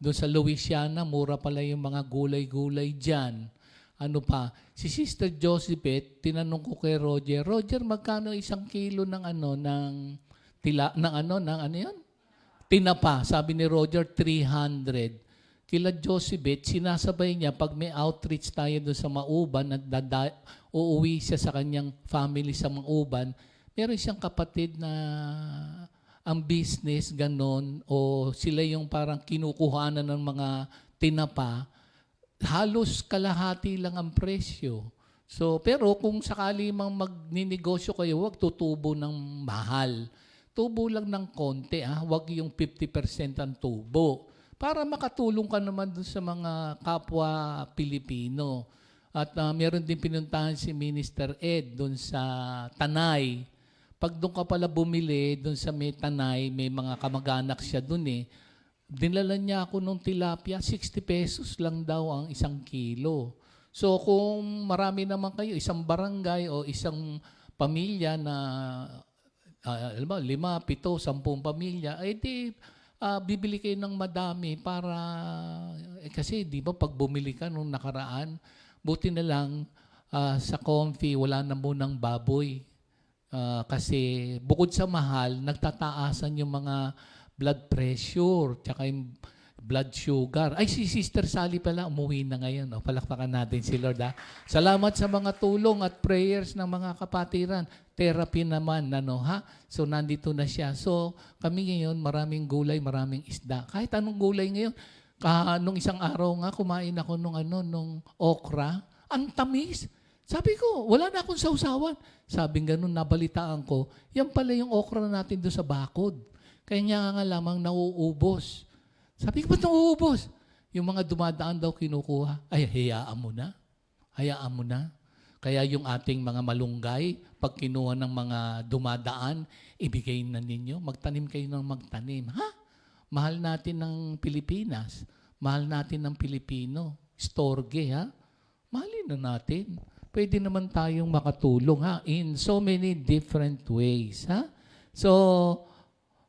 Doon sa Louisiana, mura pala yung mga gulay-gulay dyan. Si Sister Josephine, tinanong ko kay Roger, magkano 1 kilo ng tinapa? Sabi ni Roger, 300. Kila Josephine, sinasabay niya, pag may outreach tayo doon sa Mauban at uuwi siya sa kanyang family sa Mauban, meron siyang kapatid na ang business ganon o sila yung parang kinukuhanan ng mga tinapa, halos kalahati lang ang presyo. So, pero kung sakali mang magninegosyo kayo, huwag tutubo ng mahal. Tubo lang ng konti, huwag yung 50% ang tubo. Para makatulong ka naman dun sa mga kapwa Pilipino. At meron din pinuntahan si Minister Ed dun sa Tanay. Pag doon ka pala bumili, doon sa may Tanay, may mga kamag-anak siya doon dinala niya ako nung tilapia, 60 pesos lang daw ang 1 kilo. So kung marami naman kayo, isang barangay o isang pamilya na 5, 7, 10 pamilya, bibili kayo ng madami para, kasi di ba pag bumili ka nung nakaraan, buti na lang sa Comfy, wala na munang baboy. Kasi bukod sa mahal, nagtataasan yung mga blood pressure, tsaka yung blood sugar. Ay, si Sister Sally pala, umuwi na ngayon. Palakpakan natin si Lord. Salamat sa mga tulong at prayers ng mga kapatiran. Therapy naman, So, nandito na siya. So, kami ngayon, maraming gulay, maraming isda. Kahit anong gulay ngayon. Nung isang araw nga, kumain ako nung okra. Ang tamis. Sabi ko, wala na akong sausawan. Sabi ganun, nabalitaan ko, yan pala yung okra natin doon sa bakod. Kaya niya nga lamang nauubos. Sabi ko, ba't nauubos? Yung mga dumadaan daw kinukuha. Ay, hayaan mo na. Hayaan mo na. Kaya yung ating mga malunggay, pag kinuha ng mga dumadaan, ibigay na ninyo. Magtanim kayo ng magtanim. Ha? Mahal natin ng Pilipinas. Mahal natin ng Pilipino. Storge, ha? Mahalin na natin. Pwede naman tayong makatulong, ha? In so many different ways, ha? So,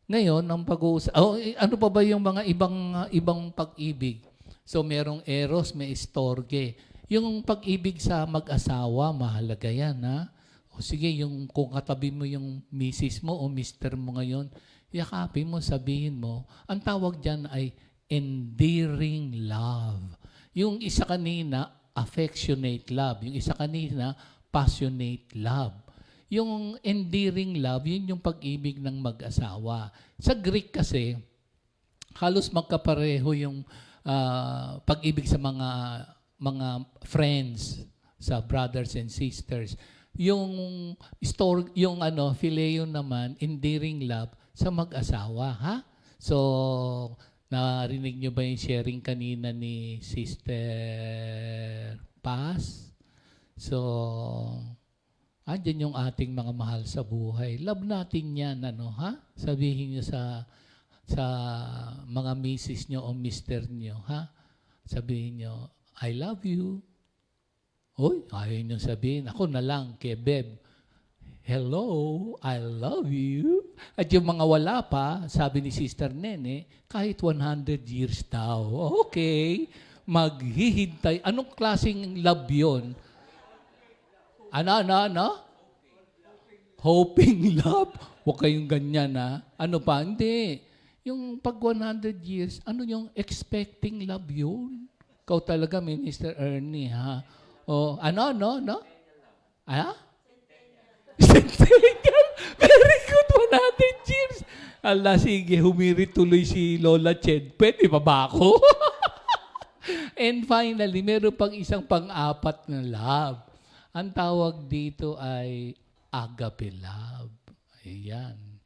ngayon, ang pag-uusap, ano pa ba yung mga ibang pag-ibig? So, merong eros, may storge. Yung pag-ibig sa mag-asawa, mahalaga yan, ha? O sige, kung katabi mo yung misis mo o mister mo ngayon, yakapin mo, sabihin mo, ang tawag dyan ay endearing love. Yung isa kanina, affectionate love. Yung isa kanina, passionate love. Yung endearing love, yun yung pag-ibig ng mag-asawa. Sa Greek kasi, halos magkapareho yung pag-ibig sa mga friends, sa brothers and sisters. Yung phileo naman, endearing love sa mag-asawa, ha? So, narinig nyo ba yung sharing kanina ni Sister Paz? So, andyan yung ating mga mahal sa buhay. Love natin yan, ha? Sabihin nyo sa mga misis nyo o mister nyo, ha? Sabihin nyo, I love you. Uy, ayaw nyo sabihin. Ako na lang, kay Beb. Hello, I love you. At yung mga wala pa, sabi ni Sister Nene, kahit 100 years daw. Okay, maghihintay. Anong klaseng love yun? Ano? Hoping love. Huwag kayong ganyan, ha? Ano pa? Hindi. Yung pag 100 years, ano yung expecting love yun? Ikaw talaga, Minister Ernie, ha? O, no? Ah? Centennial. Very good, 100 years. Ala, sige, humirit tuloy si Lola Ched. Pwede pa ba ako? And finally, meron pang isang pang-apat na love. Ang tawag dito ay agape love. Ayan.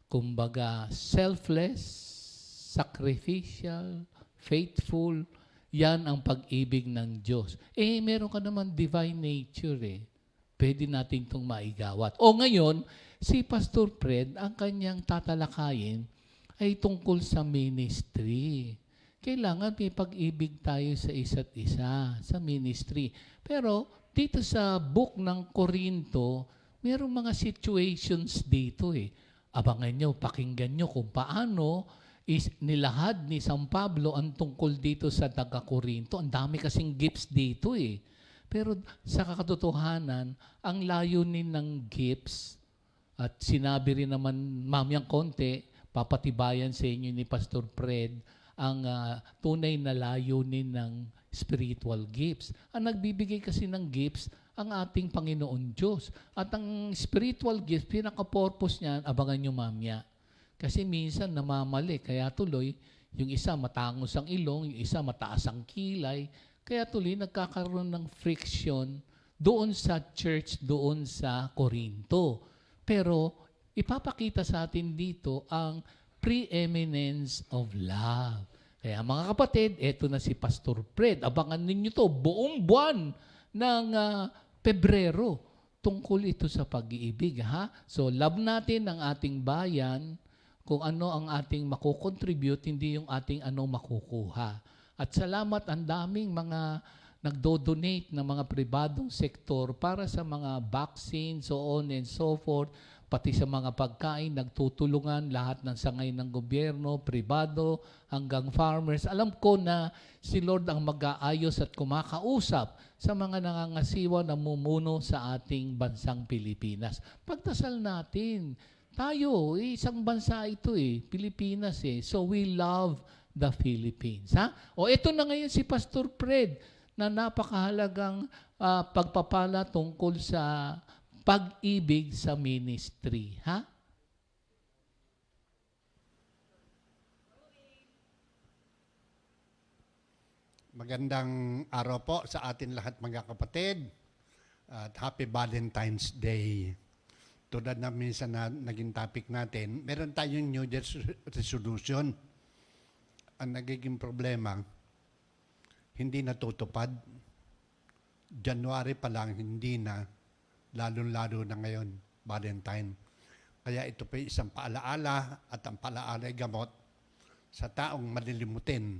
Kumbaga, selfless, sacrificial, faithful, yan ang pag-ibig ng Diyos. Meron ka naman divine nature, Pwede natin itong maigawat. O ngayon, si Pastor Fred, ang kanyang tatalakayin ay tungkol sa ministry. Kailangan may pag-ibig tayo sa isa't isa, sa ministry. Pero dito sa book ng Korinto, merong mga situations dito, Abangan nyo, pakinggan nyo kung paano nilahad ni San Pablo ang tungkol dito sa taga-Korinto. Ang dami kasing gifts dito, Pero sa katotohanan, ang layunin ng gifts, at sinabi rin naman mamayang konti, papatibayan sa inyo ni Pastor Fred, ang tunay na layunin ng spiritual gifts. Ang nagbibigay kasi ng gifts, ang ating Panginoon Diyos. At ang spiritual gifts, pinaka-purpose niyan, abangan nyo mamaya. Kasi minsan namamali, kaya tuloy, yung isa matangos ang ilong, yung isa mataas ang kilay, kaya tuloy nagkakaroon ng friction doon sa church, doon sa Korinto. Pero ipapakita sa atin dito ang preeminence of love. Kaya mga kapatid, eto na si Pastor Fred. Abangan ninyo to buong buwan ng Pebrero. Tungkol ito sa pag-iibig, ha? So, love natin ang ating bayan, kung ano ang ating makukontribute, hindi yung ating ano makukuha. At salamat, ang daming mga nagdo-donate ng mga pribadong sektor para sa mga vaccine, so on and so forth, pati sa mga pagkain, nagtutulungan lahat ng sangay ng gobyerno, pribado, hanggang farmers. Alam ko na si Lord ang mag-aayos at kumakausap sa mga nangangasiwa na mumuno sa ating bansang Pilipinas. Pagdasal natin, tayo, isang bansa ito Pilipinas So we love the Philippines. Ha? O ito na ngayon si Pastor Fred na napakahalagang pagpapala tungkol sa pag-ibig sa ministry. Ha? Magandang araw po sa atin lahat mga kapatid. At Happy Valentine's Day. Tulad na minsan na naging topic natin, meron tayong New Year's resolution. Ang nagiging problema, hindi natutupad January pa lang, hindi na, lalong-lalo na ngayon, Valentine. Kaya ito pa isang paalaala at ang paalaala ay gamot sa taong malilimutin.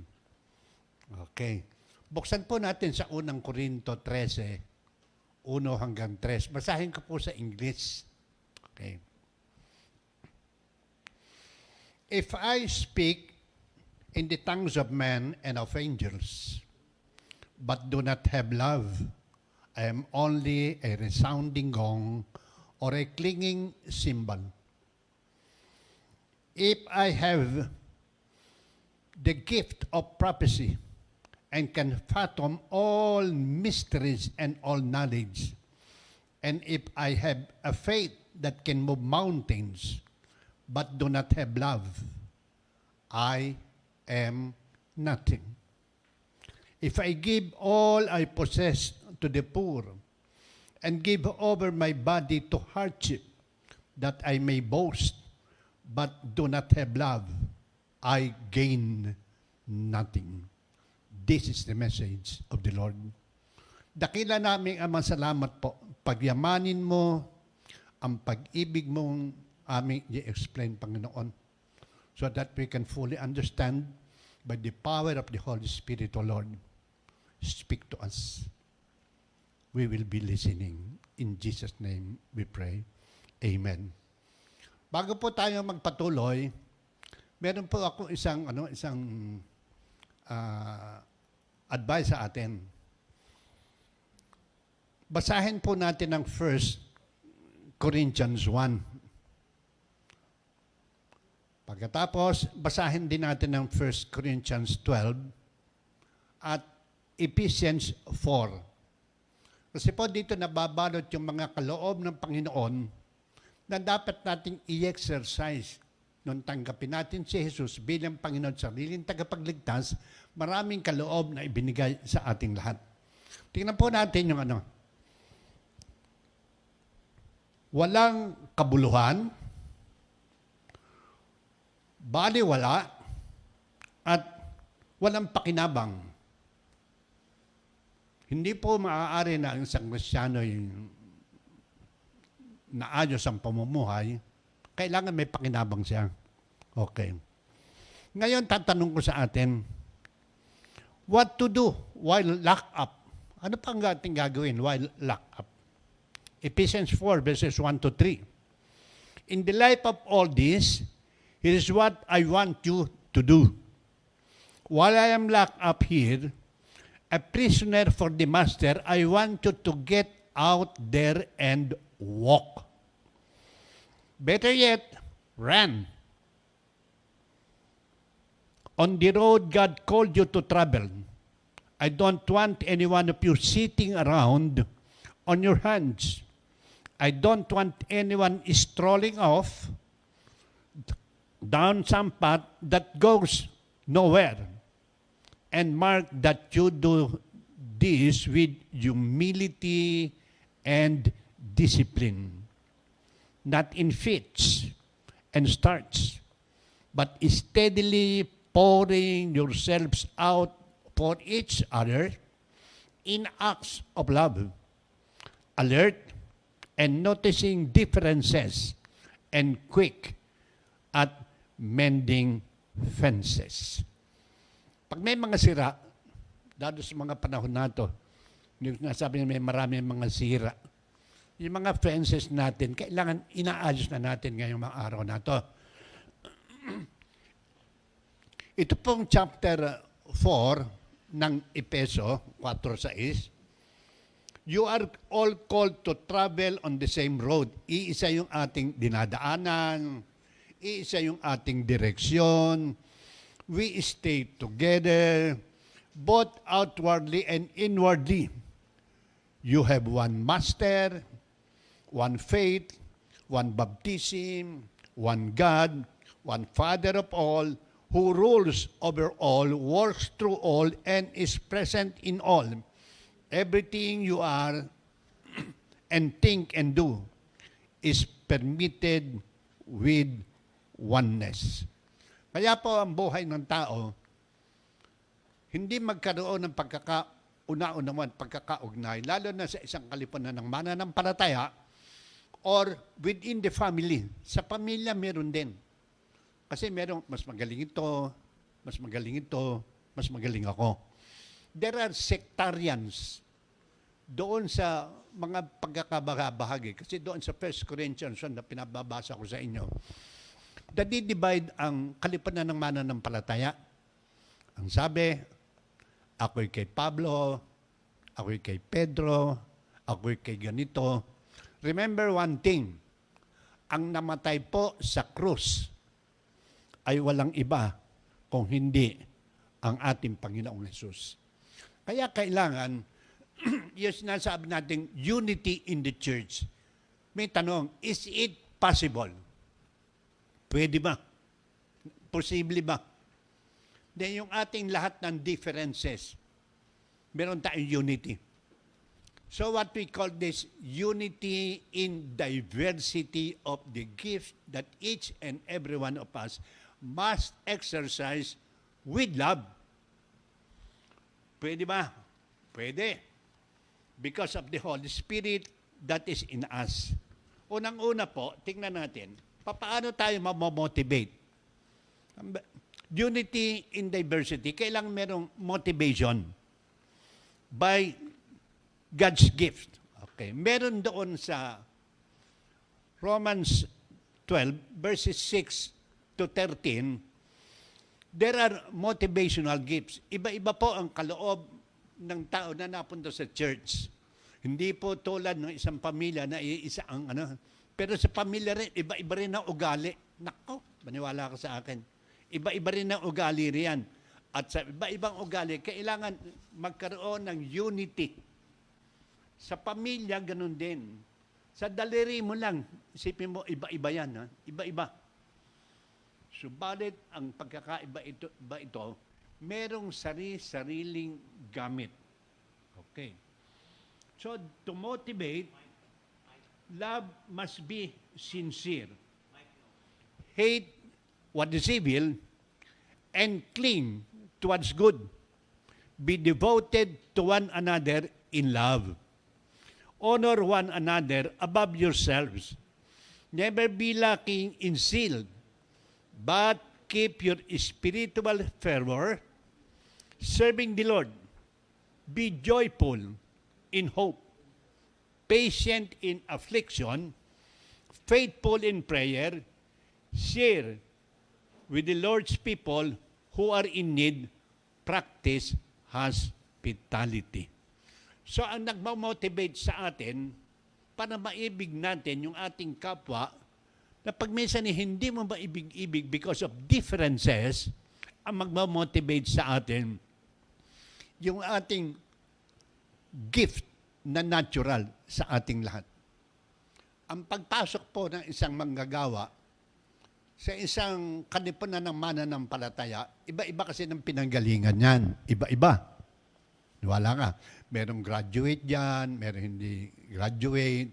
Okay. Buksan po natin sa unang Korinto 13, 1 hanggang 3. Basahin ko po sa English. Okay. If I speak in the tongues of men and of angels, but do not have love, I am only a resounding gong or a clanging cymbal. If I have the gift of prophecy and can fathom all mysteries and all knowledge, and if I have a faith that can move mountains, but do not have love, I am nothing. If I give all I possess to the poor and give over my body to hardship that I may boast, but do not have love, I gain nothing. This is the message of the Lord. Dakila namin, Ama, salamat po. Pagyamanin mo ang pag-ibig mong aming i-explain, Panginoon, so that we can fully understand by the power of the Holy Spirit, O Lord. Speak to us. We will be listening. In Jesus' name we pray. Amen. Bago po tayo magpatuloy, meron po ako isang advice sa atin. Basahin po natin ang 1 Corinthians 1. Pagkatapos, basahin din natin ang 1 Corinthians 12 at Ephesians 4. Kasi po dito nababalot yung mga kaloob ng Panginoon na dapat nating i-exercise nung tanggapin natin si Jesus bilang Panginoon sa sariling tagapagligtas, maraming kaloob na ibinigay sa ating lahat. Tingnan po natin yung walang kabuluhan, baliwala, at walang pakinabang. Hindi po maaari na ang isang Kristiyano ay naayos ang pamumuhay, kailangan may pakinabang siya. Okay. Ngayon, tatanong ko sa atin, what to do while locked up? Ano pang ating gagawin while locked up? Ephesians 4, verses 1 to 3. In the light of all this, here is what I want you to do. While I am locked up here, a prisoner for the master, I want you to get out there and walk. Better yet, run. On the road God called you to travel. I don't want any one of you sitting around on your hands. I don't want anyone strolling off down some path that goes nowhere. And mark that you do this with humility and discipline, not in fits and starts, but steadily pouring yourselves out for each other in acts of love, alert and noticing differences, and quick at mending fences. Pag may mga sira, lalo sa mga panahon na ito, yung nasabi niya may maraming mga sira, yung mga fences natin, kailangan inaayos na natin ngayong mga araw na ito. Ito pong chapter 4 ng Efeso 4:6. You are all called to travel on the same road. Iisa yung ating dinadaanan, iisa yung ating direksyon. We stay together, both outwardly and inwardly. You have one master, one faith, one baptism, one God, one Father of all, who rules over all, works through all, and is present in all. Everything you are and think and do is permitted with oneness. Kaya po ang buhay ng tao, hindi magkaroon ng una-una naman pagkakaugnay, lalo na sa isang kalipunan ng mananampalataya or within the family. Sa pamilya, meron din. Kasi merong mas magaling ito, mas magaling ito, mas magaling ako. There are sectarians doon sa mga pagkakabahagi. Kasi doon sa 1 Corinthians na pinababasa ko sa inyo, nadi-divide ang kalipunan ng mananampalataya. Ang sabi, ako'y kay Pablo, ako'y kay Pedro, ako'y kay ganito. Remember one thing, ang namatay po sa krus ay walang iba kung hindi ang ating Panginoong Hesus. Kaya kailangan, yung sinasabi natin, unity in the church. May tanong, is it possible? Pwede ba? Posible ba? Then yung ating lahat ng differences, meron tayong unity. So what we call this unity in diversity of the gift that each and every one of us must exercise with love. Pwede ba? Pwede. Because of the Holy Spirit that is in us. Unang-una po, tingnan natin, paano tayo mamomotivate? Unity in diversity, kailangan merong motivation by God's gift. Okay. Meron doon sa Romans 12, verses 6 to 13, there are motivational gifts. Iba-iba po ang kaloob ng tao na napunta sa church. Hindi po tulad ng isang pamilya na iisa ang ano. Pero sa pamilya rin, iba-iba rin ang ugali. Nako, maniwala ka sa akin. Iba-iba rin ang ugali riyan. At sa iba-ibang ugali, kailangan magkaroon ng unity. Sa pamilya, ganun din. Sa daliri mo lang, isipin mo, iba-iba yan. Ha? Iba-iba. Subalit, ang pagkakaiba ito, merong sariling gamit. Okay. So, to motivate, love must be sincere. Hate what is evil and cling to what's good. Be devoted to one another in love. Honor one another above yourselves. Never be lacking in zeal, but keep your spiritual fervor, serving the Lord. Be joyful in hope, patient in affliction, faithful in prayer, share with the Lord's people who are in need, practice hospitality. So ang nagmamotivate sa atin para maibig natin yung ating kapwa na pag minsan hindi mo maibig-ibig because of differences, ang magmamotivate sa atin yung ating gift na natural sa ating lahat. Ang pagpasok po ng isang manggagawa sa isang kanipunan ng mananampalataya, iba-iba kasi ng pinanggalingan yan. Iba-iba. Wala ka. Merong graduate dyan, merong hindi graduate,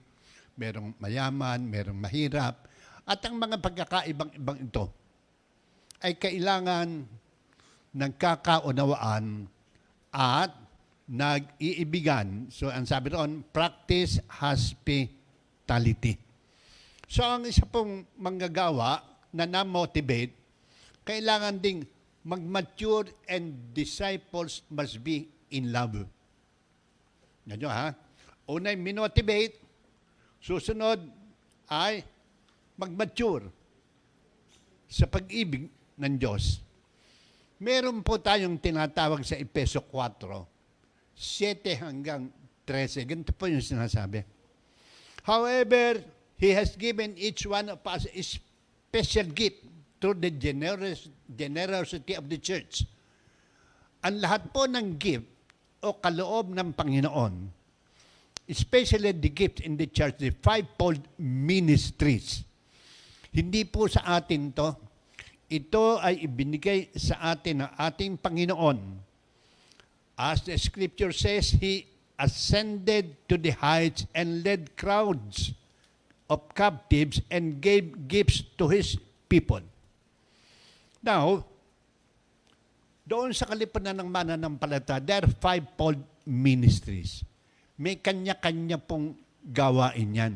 merong mayaman, merong mahirap. At ang mga pagkakaibang-ibang ito ay kailangan nagkakaunawaan at nag-iibigan. So, ang sabi roon, practice hospitality. So, ang isa pong manggagawa na na-motivate, kailangan ding mag-mature and disciples must be in love. Yan nyo, ha? Unay, minotivate. Susunod ay mag-mature sa pag-ibig ng Diyos. Meron po tayong tinatawag sa Efeso 4, 7 hanggang 13. Ganito po yung sinasabi. However, He has given each one of us a special gift through the generosity of the church. Ang lahat po ng gift o kaloob ng Panginoon, especially the gift in the church, the fivefold ministries. Hindi po sa atin to. Ito ay ibinigay sa atin ng ating Panginoon. As the scripture says, He ascended to the heights and led crowds of captives and gave gifts to His people. Now, doon sa kalipunan ng mananampalataya, there are fivefold ministries. May kanya-kanya pong gawain yan.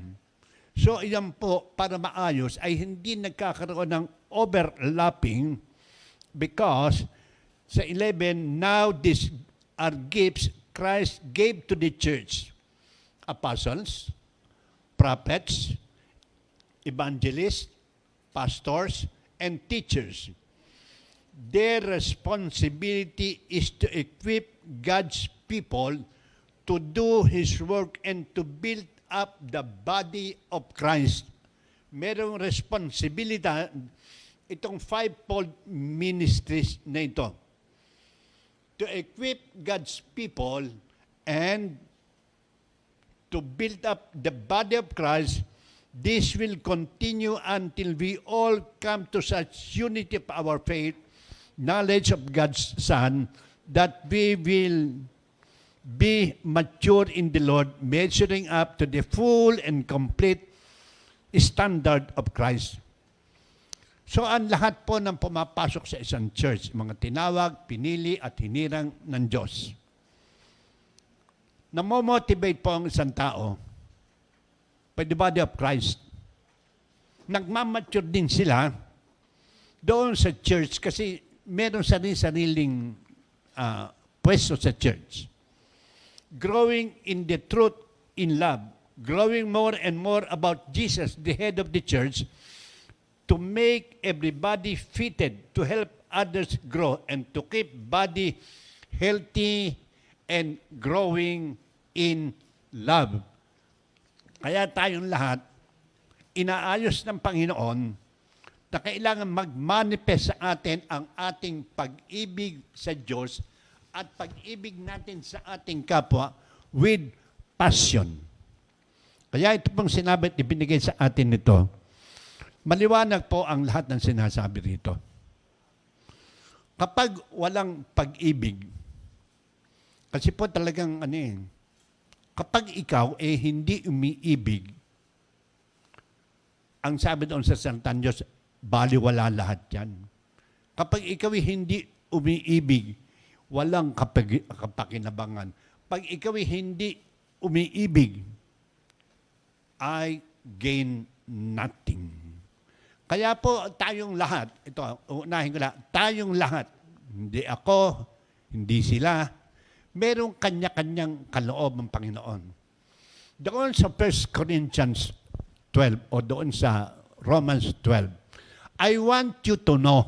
So, iyan po, para maayos, ay hindi nagkakaroon ng overlapping because sa 11, now these are gifts Christ gave to the church. Apostles, prophets, evangelists, pastors, and teachers. Their responsibility is to equip God's people to do His work and to build up the body of Christ. Merong responsibilidad itong fivefold ministries na ito. To equip God's people and to build up the body of Christ. This will continue until we all come to such unity of our faith, knowledge of God's Son, that we will be mature in the Lord, measuring up to the full and complete standard of Christ. So ang lahat po ng pumapasok sa isang church, mga tinawag, pinili at hinirang ng Diyos. Namomotivate po ang isang tao by the body of Christ. Nagmamature din sila doon sa church kasi meron sariling pwesto sa church. Growing in the truth in love, growing more and more about Jesus, the head of the church, to make everybody fitted to help others grow and to keep body healthy and growing in love. Kaya tayong lahat, inaayos ng Panginoon na kailangan mag-manifest sa atin ang ating pag-ibig sa Diyos at pag-ibig natin sa ating kapwa with passion. Kaya ito pong sinabi at ibinigay sa atin nito, maliwanag po ang lahat ng sinasabi rito. Kapag walang pag-ibig, kasi po talagang kapag ikaw hindi umiibig, ang sabi doon sa Santan Diyos, baliwala lahat yan. Kapag ikaw hindi umiibig, walang kapakinabangan. Pag ikaw hindi umiibig, I gain nothing. Kaya po tayong lahat, ito, unahin ko lang, tayong lahat, hindi ako, hindi sila, merong kanya-kanyang kaloob ng Panginoon. Doon sa 1 Corinthians 12 o doon sa Romans 12, I want you to know,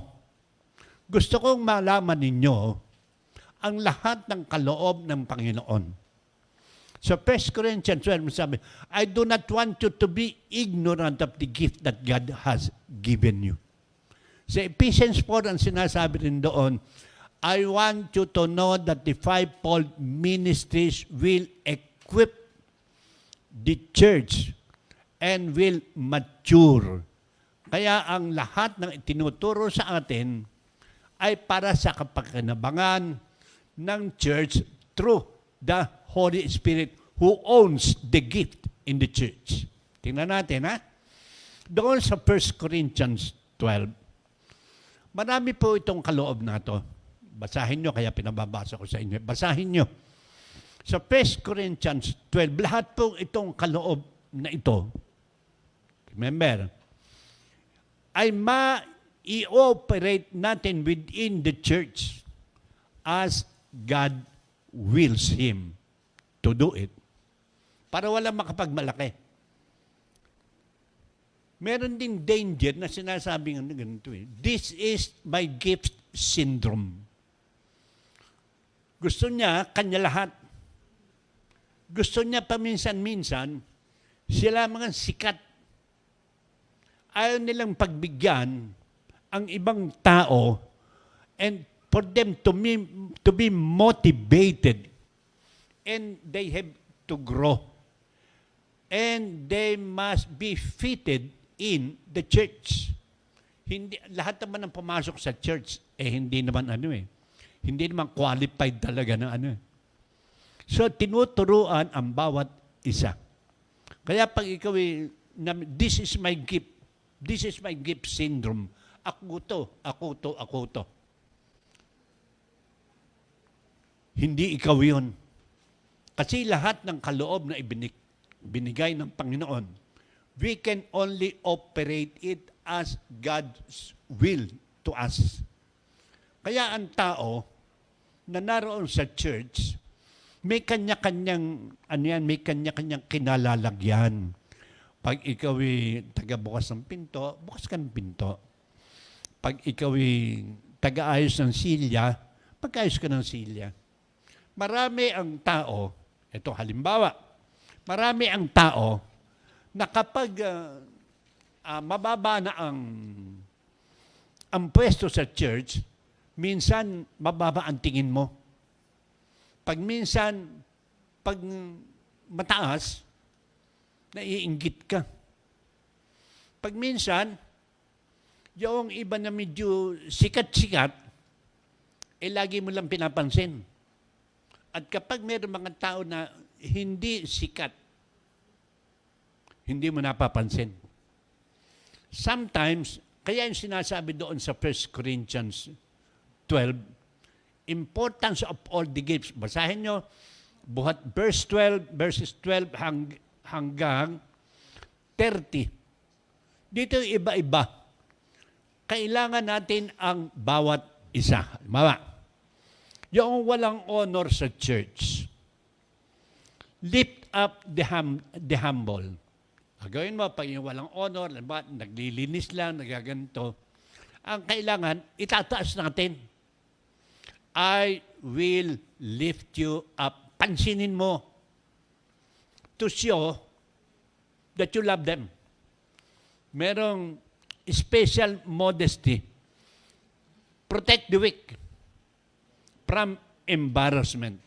gusto kong malaman ninyo ang lahat ng kaloob ng Panginoon. So 1 Corinthians 12, sabi, I do not want you to be ignorant of the gift that God has given you. Sa Ephesians 4, ang sinasabi rin doon, I want you to know that the fivefold ministries will equip the church and will mature. Kaya ang lahat ng itinuturo sa atin ay para sa kapakinabangan ng church through the Holy Spirit who owns the gift in the church. Tingnan natin, ha? Doon sa 1 Corinthians 12, marami po itong kaloob na to. Basahin nyo, kaya pinababasa ko sa inyo. Basahin nyo. Sa 1 Corinthians 12, lahat po itong kaloob na ito, remember, ay ma-i-operate natin within the church as God wills Him to do it. Para walang makapagmalaki. Meron ding danger na sinasabi ng ganito eh. This is my gift syndrome. Gusto niya, kanya lahat. Gusto niya paminsan-minsan, sila mga sikat. Ayaw nilang pagbigyan ang ibang tao and for them to be motivated and they have to grow. And they must be fitted in the church. Hindi, lahat naman ng pumasok sa church, hindi naman hindi naman qualified talaga na So, tinuturuan ang bawat isa. Kaya pag ikaw this is my gift syndrome. Ako to. Hindi ikaw yun. Kasi lahat ng kaloob na binigay ng Panginoon, we can only operate it as God's will to us. Kaya ang tao na naroon sa church, may kanya-kanyang, may kanya-kanyang kinalalagyan. Pag ikaw ay taga-bukas ng pinto, bukas ka ng pinto. Pag ikaw ay taga-ayos ng silya, pag-ayos ka ng silya. Marami ang tao, ito halimbawa, marami ang tao na kapag mababa na ang pwesto sa church, minsan mababa ang tingin mo. Pag mataas, naiinggit ka. Pag minsan, yung iba na medyo sikat-sikat, lagi mo lang pinapansin. At kapag mayroong mga tao na hindi sikat, hindi mo napapansin. Sometimes, kaya yung sinasabi doon sa 1 Corinthians 12, importance of all the gifts. Basahin nyo, buhat verses 12 hanggang 30. Dito iba-iba. Kailangan natin ang bawat isa. Halimbawa, yung walang honor sa church, lift up the humble. Gawin mo, pag yung walang honor, naglilinis lang, nagaganto, ang kailangan, itataas natin. I will lift you up. Pansinin mo to show that you love them. Merong special modesty. Protect the weak from embarrassment.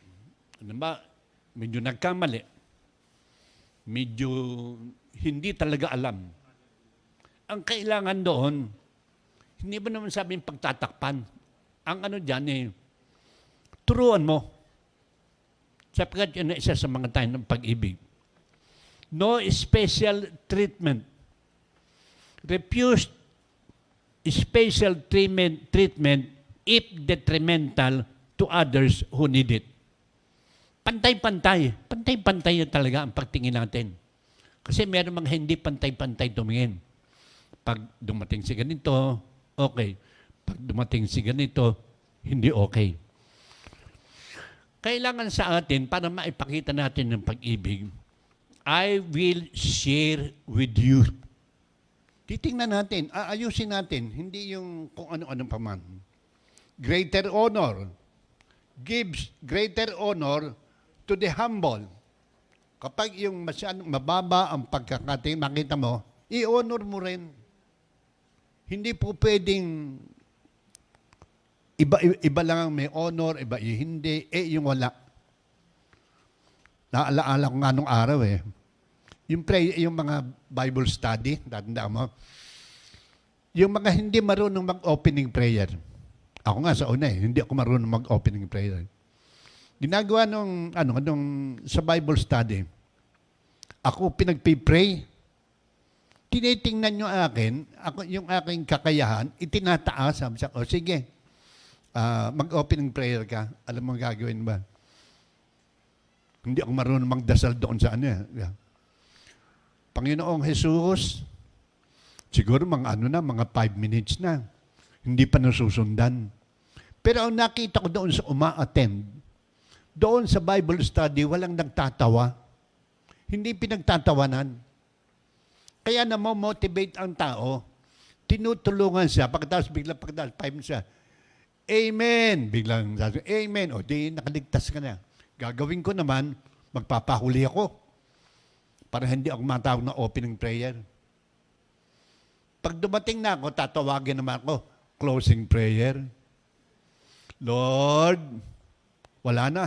Ano ba? Medyo nagkamali. Medyo hindi talaga alam. Ang kailangan doon, hindi ba naman sabihin pagtatakpan? Ang ano dyan turuan mo. Sapagkat yun na isa sa mga tayo ng pag-ibig. No special treatment. Refuse special treatment if detrimental to others who need it. Pantay-pantay. Pantay-pantay na talaga ang pagtingin natin. Kasi meron mga hindi pantay-pantay tumingin. Pag dumating si ganito, okay. Pag dumating si ganito, hindi okay. Kailangan sa atin, para maipakita natin ng pag-ibig, I will share with you. Titingnan natin, aayusin natin, hindi yung kung ano-ano pa man. Greater honor gives greater honor to the humble. Kapag yung masyadong mababa ang pagkakating, makita mo, i-honor mo rin. Hindi po pwedeng iba lang ang may honor, iba yung hindi, yung wala. Naalaala ko nga nung araw yung mga Bible study, tatandaan mo, yung mga hindi marunong mag-opening prayer. Ako nga sa una hindi ako marunong mag-opening prayer. Ginagawa nung sa Bible study, ako pinagpipray, tinitingnan yung aking kakayahan, itinataas, sabi siya, sige, mag-opening prayer ka, alam mo gagawin ba? Hindi ako marunong magdasal doon sa Panginoong Jesus, siguro mga 5 minutes na, hindi pa nasusundan. Pero ang nakita ko doon sa uma-attend, doon sa Bible study, walang nagtatawa. Hindi pinagtatawanan. Kaya namomotivate ang tao, tinutulungan siya, pagkatapos 5 minutes siya, Amen! Biglang sabi, Amen! O di nakaligtas ka na. Gagawin ko naman, magpapahuli ako para hindi ako matawag na opening prayer. Pag dumating na ako, tatawagin naman ako, closing prayer. Lord, wala na.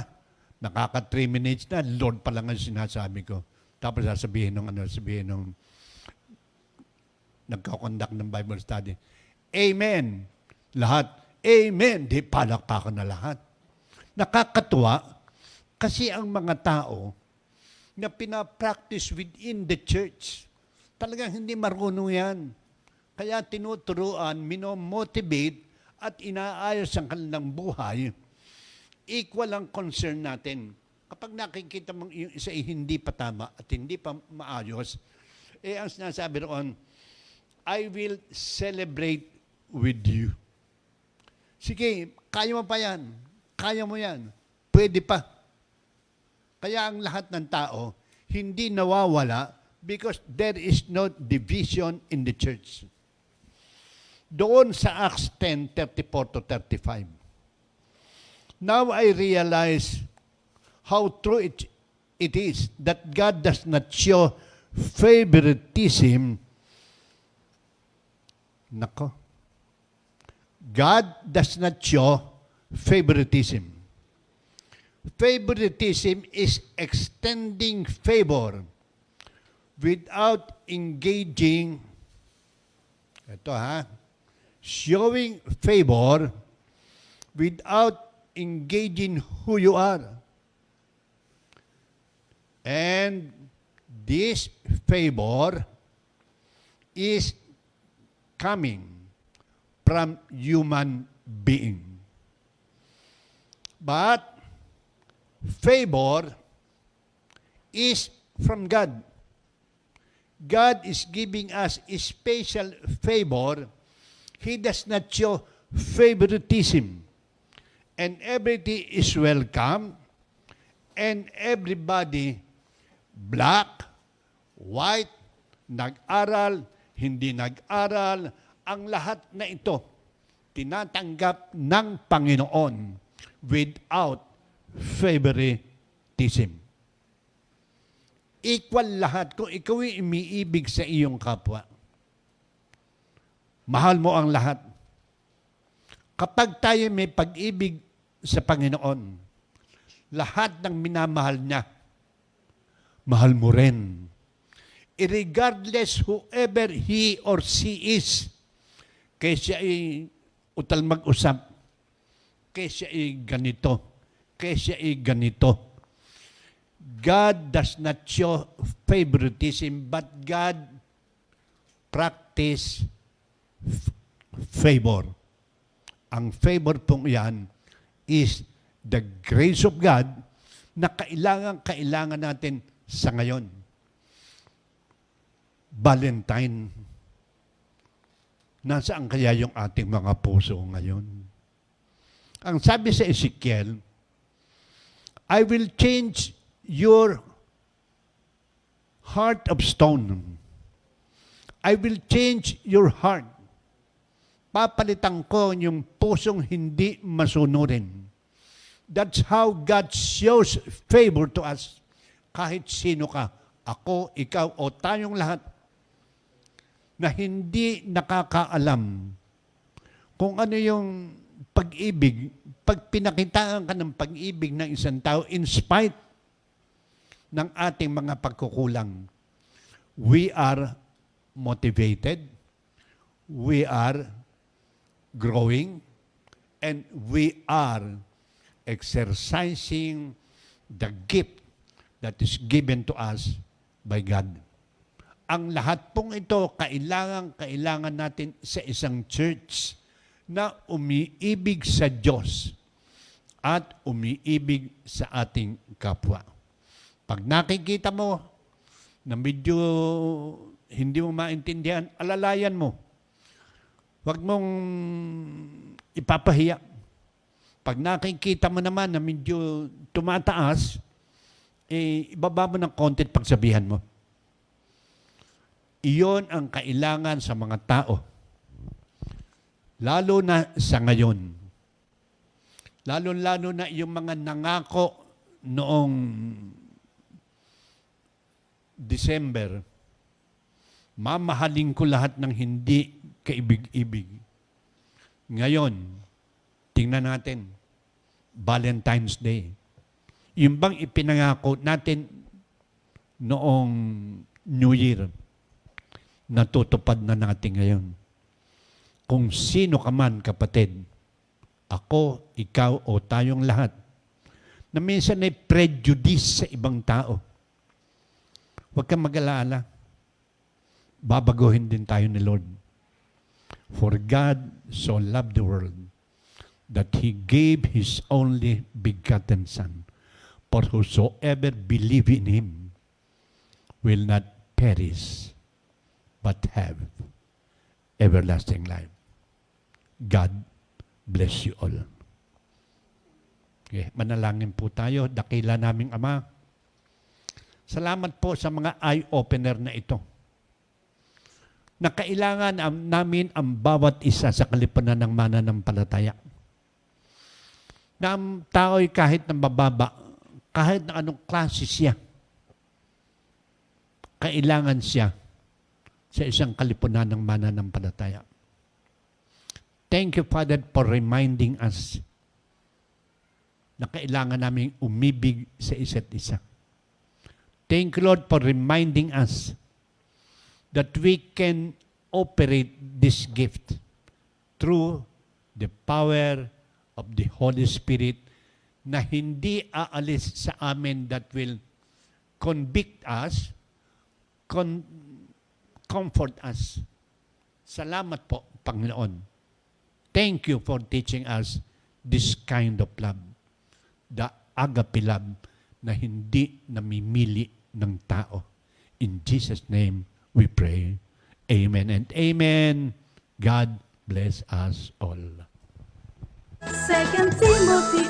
Nakaka 3 minutes na, Lord pa lang ang sinasabi ko. Tapos sasabihin nung nagkakondak ng Bible study. Amen! Lahat. Amen! Di palakpakan na lahat. Nakakatuwa kasi ang mga tao na pinapractice within the church, talagang hindi marunong yan. Kaya tinuturuan, minomotivate at inaayos ang kanilang buhay. Equal ang concern natin. kapag nakikita mong yung isa ay hindi pa tama at hindi pa maayos, ang sinasabi roon, I will celebrate with you. Sige, kaya mo pa yan. Kaya mo yan. Pwede pa. Kaya ang lahat ng tao, hindi nawawala because there is no division in the church. Doon sa Acts 10:34 to 35. Now I realize how true it is that God does not show favoritism. Nako. God does not show favoritism. Favoritism is extending favor without engaging, showing favor without engaging who you are. And this favor is coming from human being. But favor is from God. God is giving us a special favor. He does not show favoritism. And everything is welcome. And everybody, black, white, nag-aral, hindi nag-aral, ang lahat na ito, tinatanggap ng Panginoon without favoritism. Equal lahat. Kung ikaw ay umiibig sa iyong kapwa, mahal mo ang lahat. Kapag tayo may pag-ibig sa Panginoon, lahat ng minamahal niya, mahal mo rin. Regardless whoever he or she is, kaya siya ay utal mag-usap, kaya siya ay ganito, kaya siya ay ganito. God does not show favoritism, but God practice favor. Ang favor pong yan is the grace of God na kailangan natin sa ngayon. Valentine. Nasaan kaya yung ating mga puso ngayon? Ang sabi sa Ezekiel, I will change your heart of stone. I will change your heart. Papalitan ko yung pusong hindi masunurin. That's how God shows favor to us. Kahit sino ka, ako, ikaw, o tayong lahat, na hindi nakakaalam kung ano yung pag-ibig, pag pinakitaan ka ng pag-ibig ng isang tao in spite ng ating mga pagkukulang, we are motivated, we are growing, and we are exercising the gift that is given to us by God. Ang lahat pong ito, kailangan natin sa isang church na umiibig sa Diyos at umiibig sa ating kapwa. Pag nakikita mo na medyo hindi mo maintindihan, alalayan mo. Huwag mong ipapahiya. Pag nakikita mo naman na medyo tumataas, ibaba mo ng konti at pagsabihan mo. Iyon ang kailangan sa mga tao. Lalo na sa ngayon. Lalo na yung mga nangako noong December, mamahalin ko lahat ng hindi kaibig-ibig. Ngayon, tingnan natin, Valentine's Day. Yung bang ipinangako natin noong New Year, natutupad na natin ngayon. Kung sino ka man, kapatid, ako, ikaw, o tayong lahat, na minsan ay prejudice sa ibang tao. Huwag kang mag-alala. Babaguhin din tayo ni Lord. For God so loved the world that He gave His only begotten Son. For whosoever believe in him will not perish, but have everlasting life. God bless you all. Okay, manalangin po tayo. Dakila naming Ama, salamat po sa mga eye-opener na ito, na kailangan namin ang bawat isa sa kalipunan ng mananampalataya. Na ang tao'y kahit na mababa, kahit na anong klase siya, kailangan siya sa isang kalipunan ng mananampalataya. Thank you, Father, for reminding us na kailangan namin umibig sa isa't isa. Thank you, Lord, for reminding us that we can operate this gift through the power of the Holy Spirit na hindi aalis sa amin, that will convict us, comfort us. Salamat po, Panginoon. Thank you for teaching us this kind of love, the agape love na hindi namimili ng tao. In Jesus' name, we pray. Amen and amen. God bless us all. 2 Timothy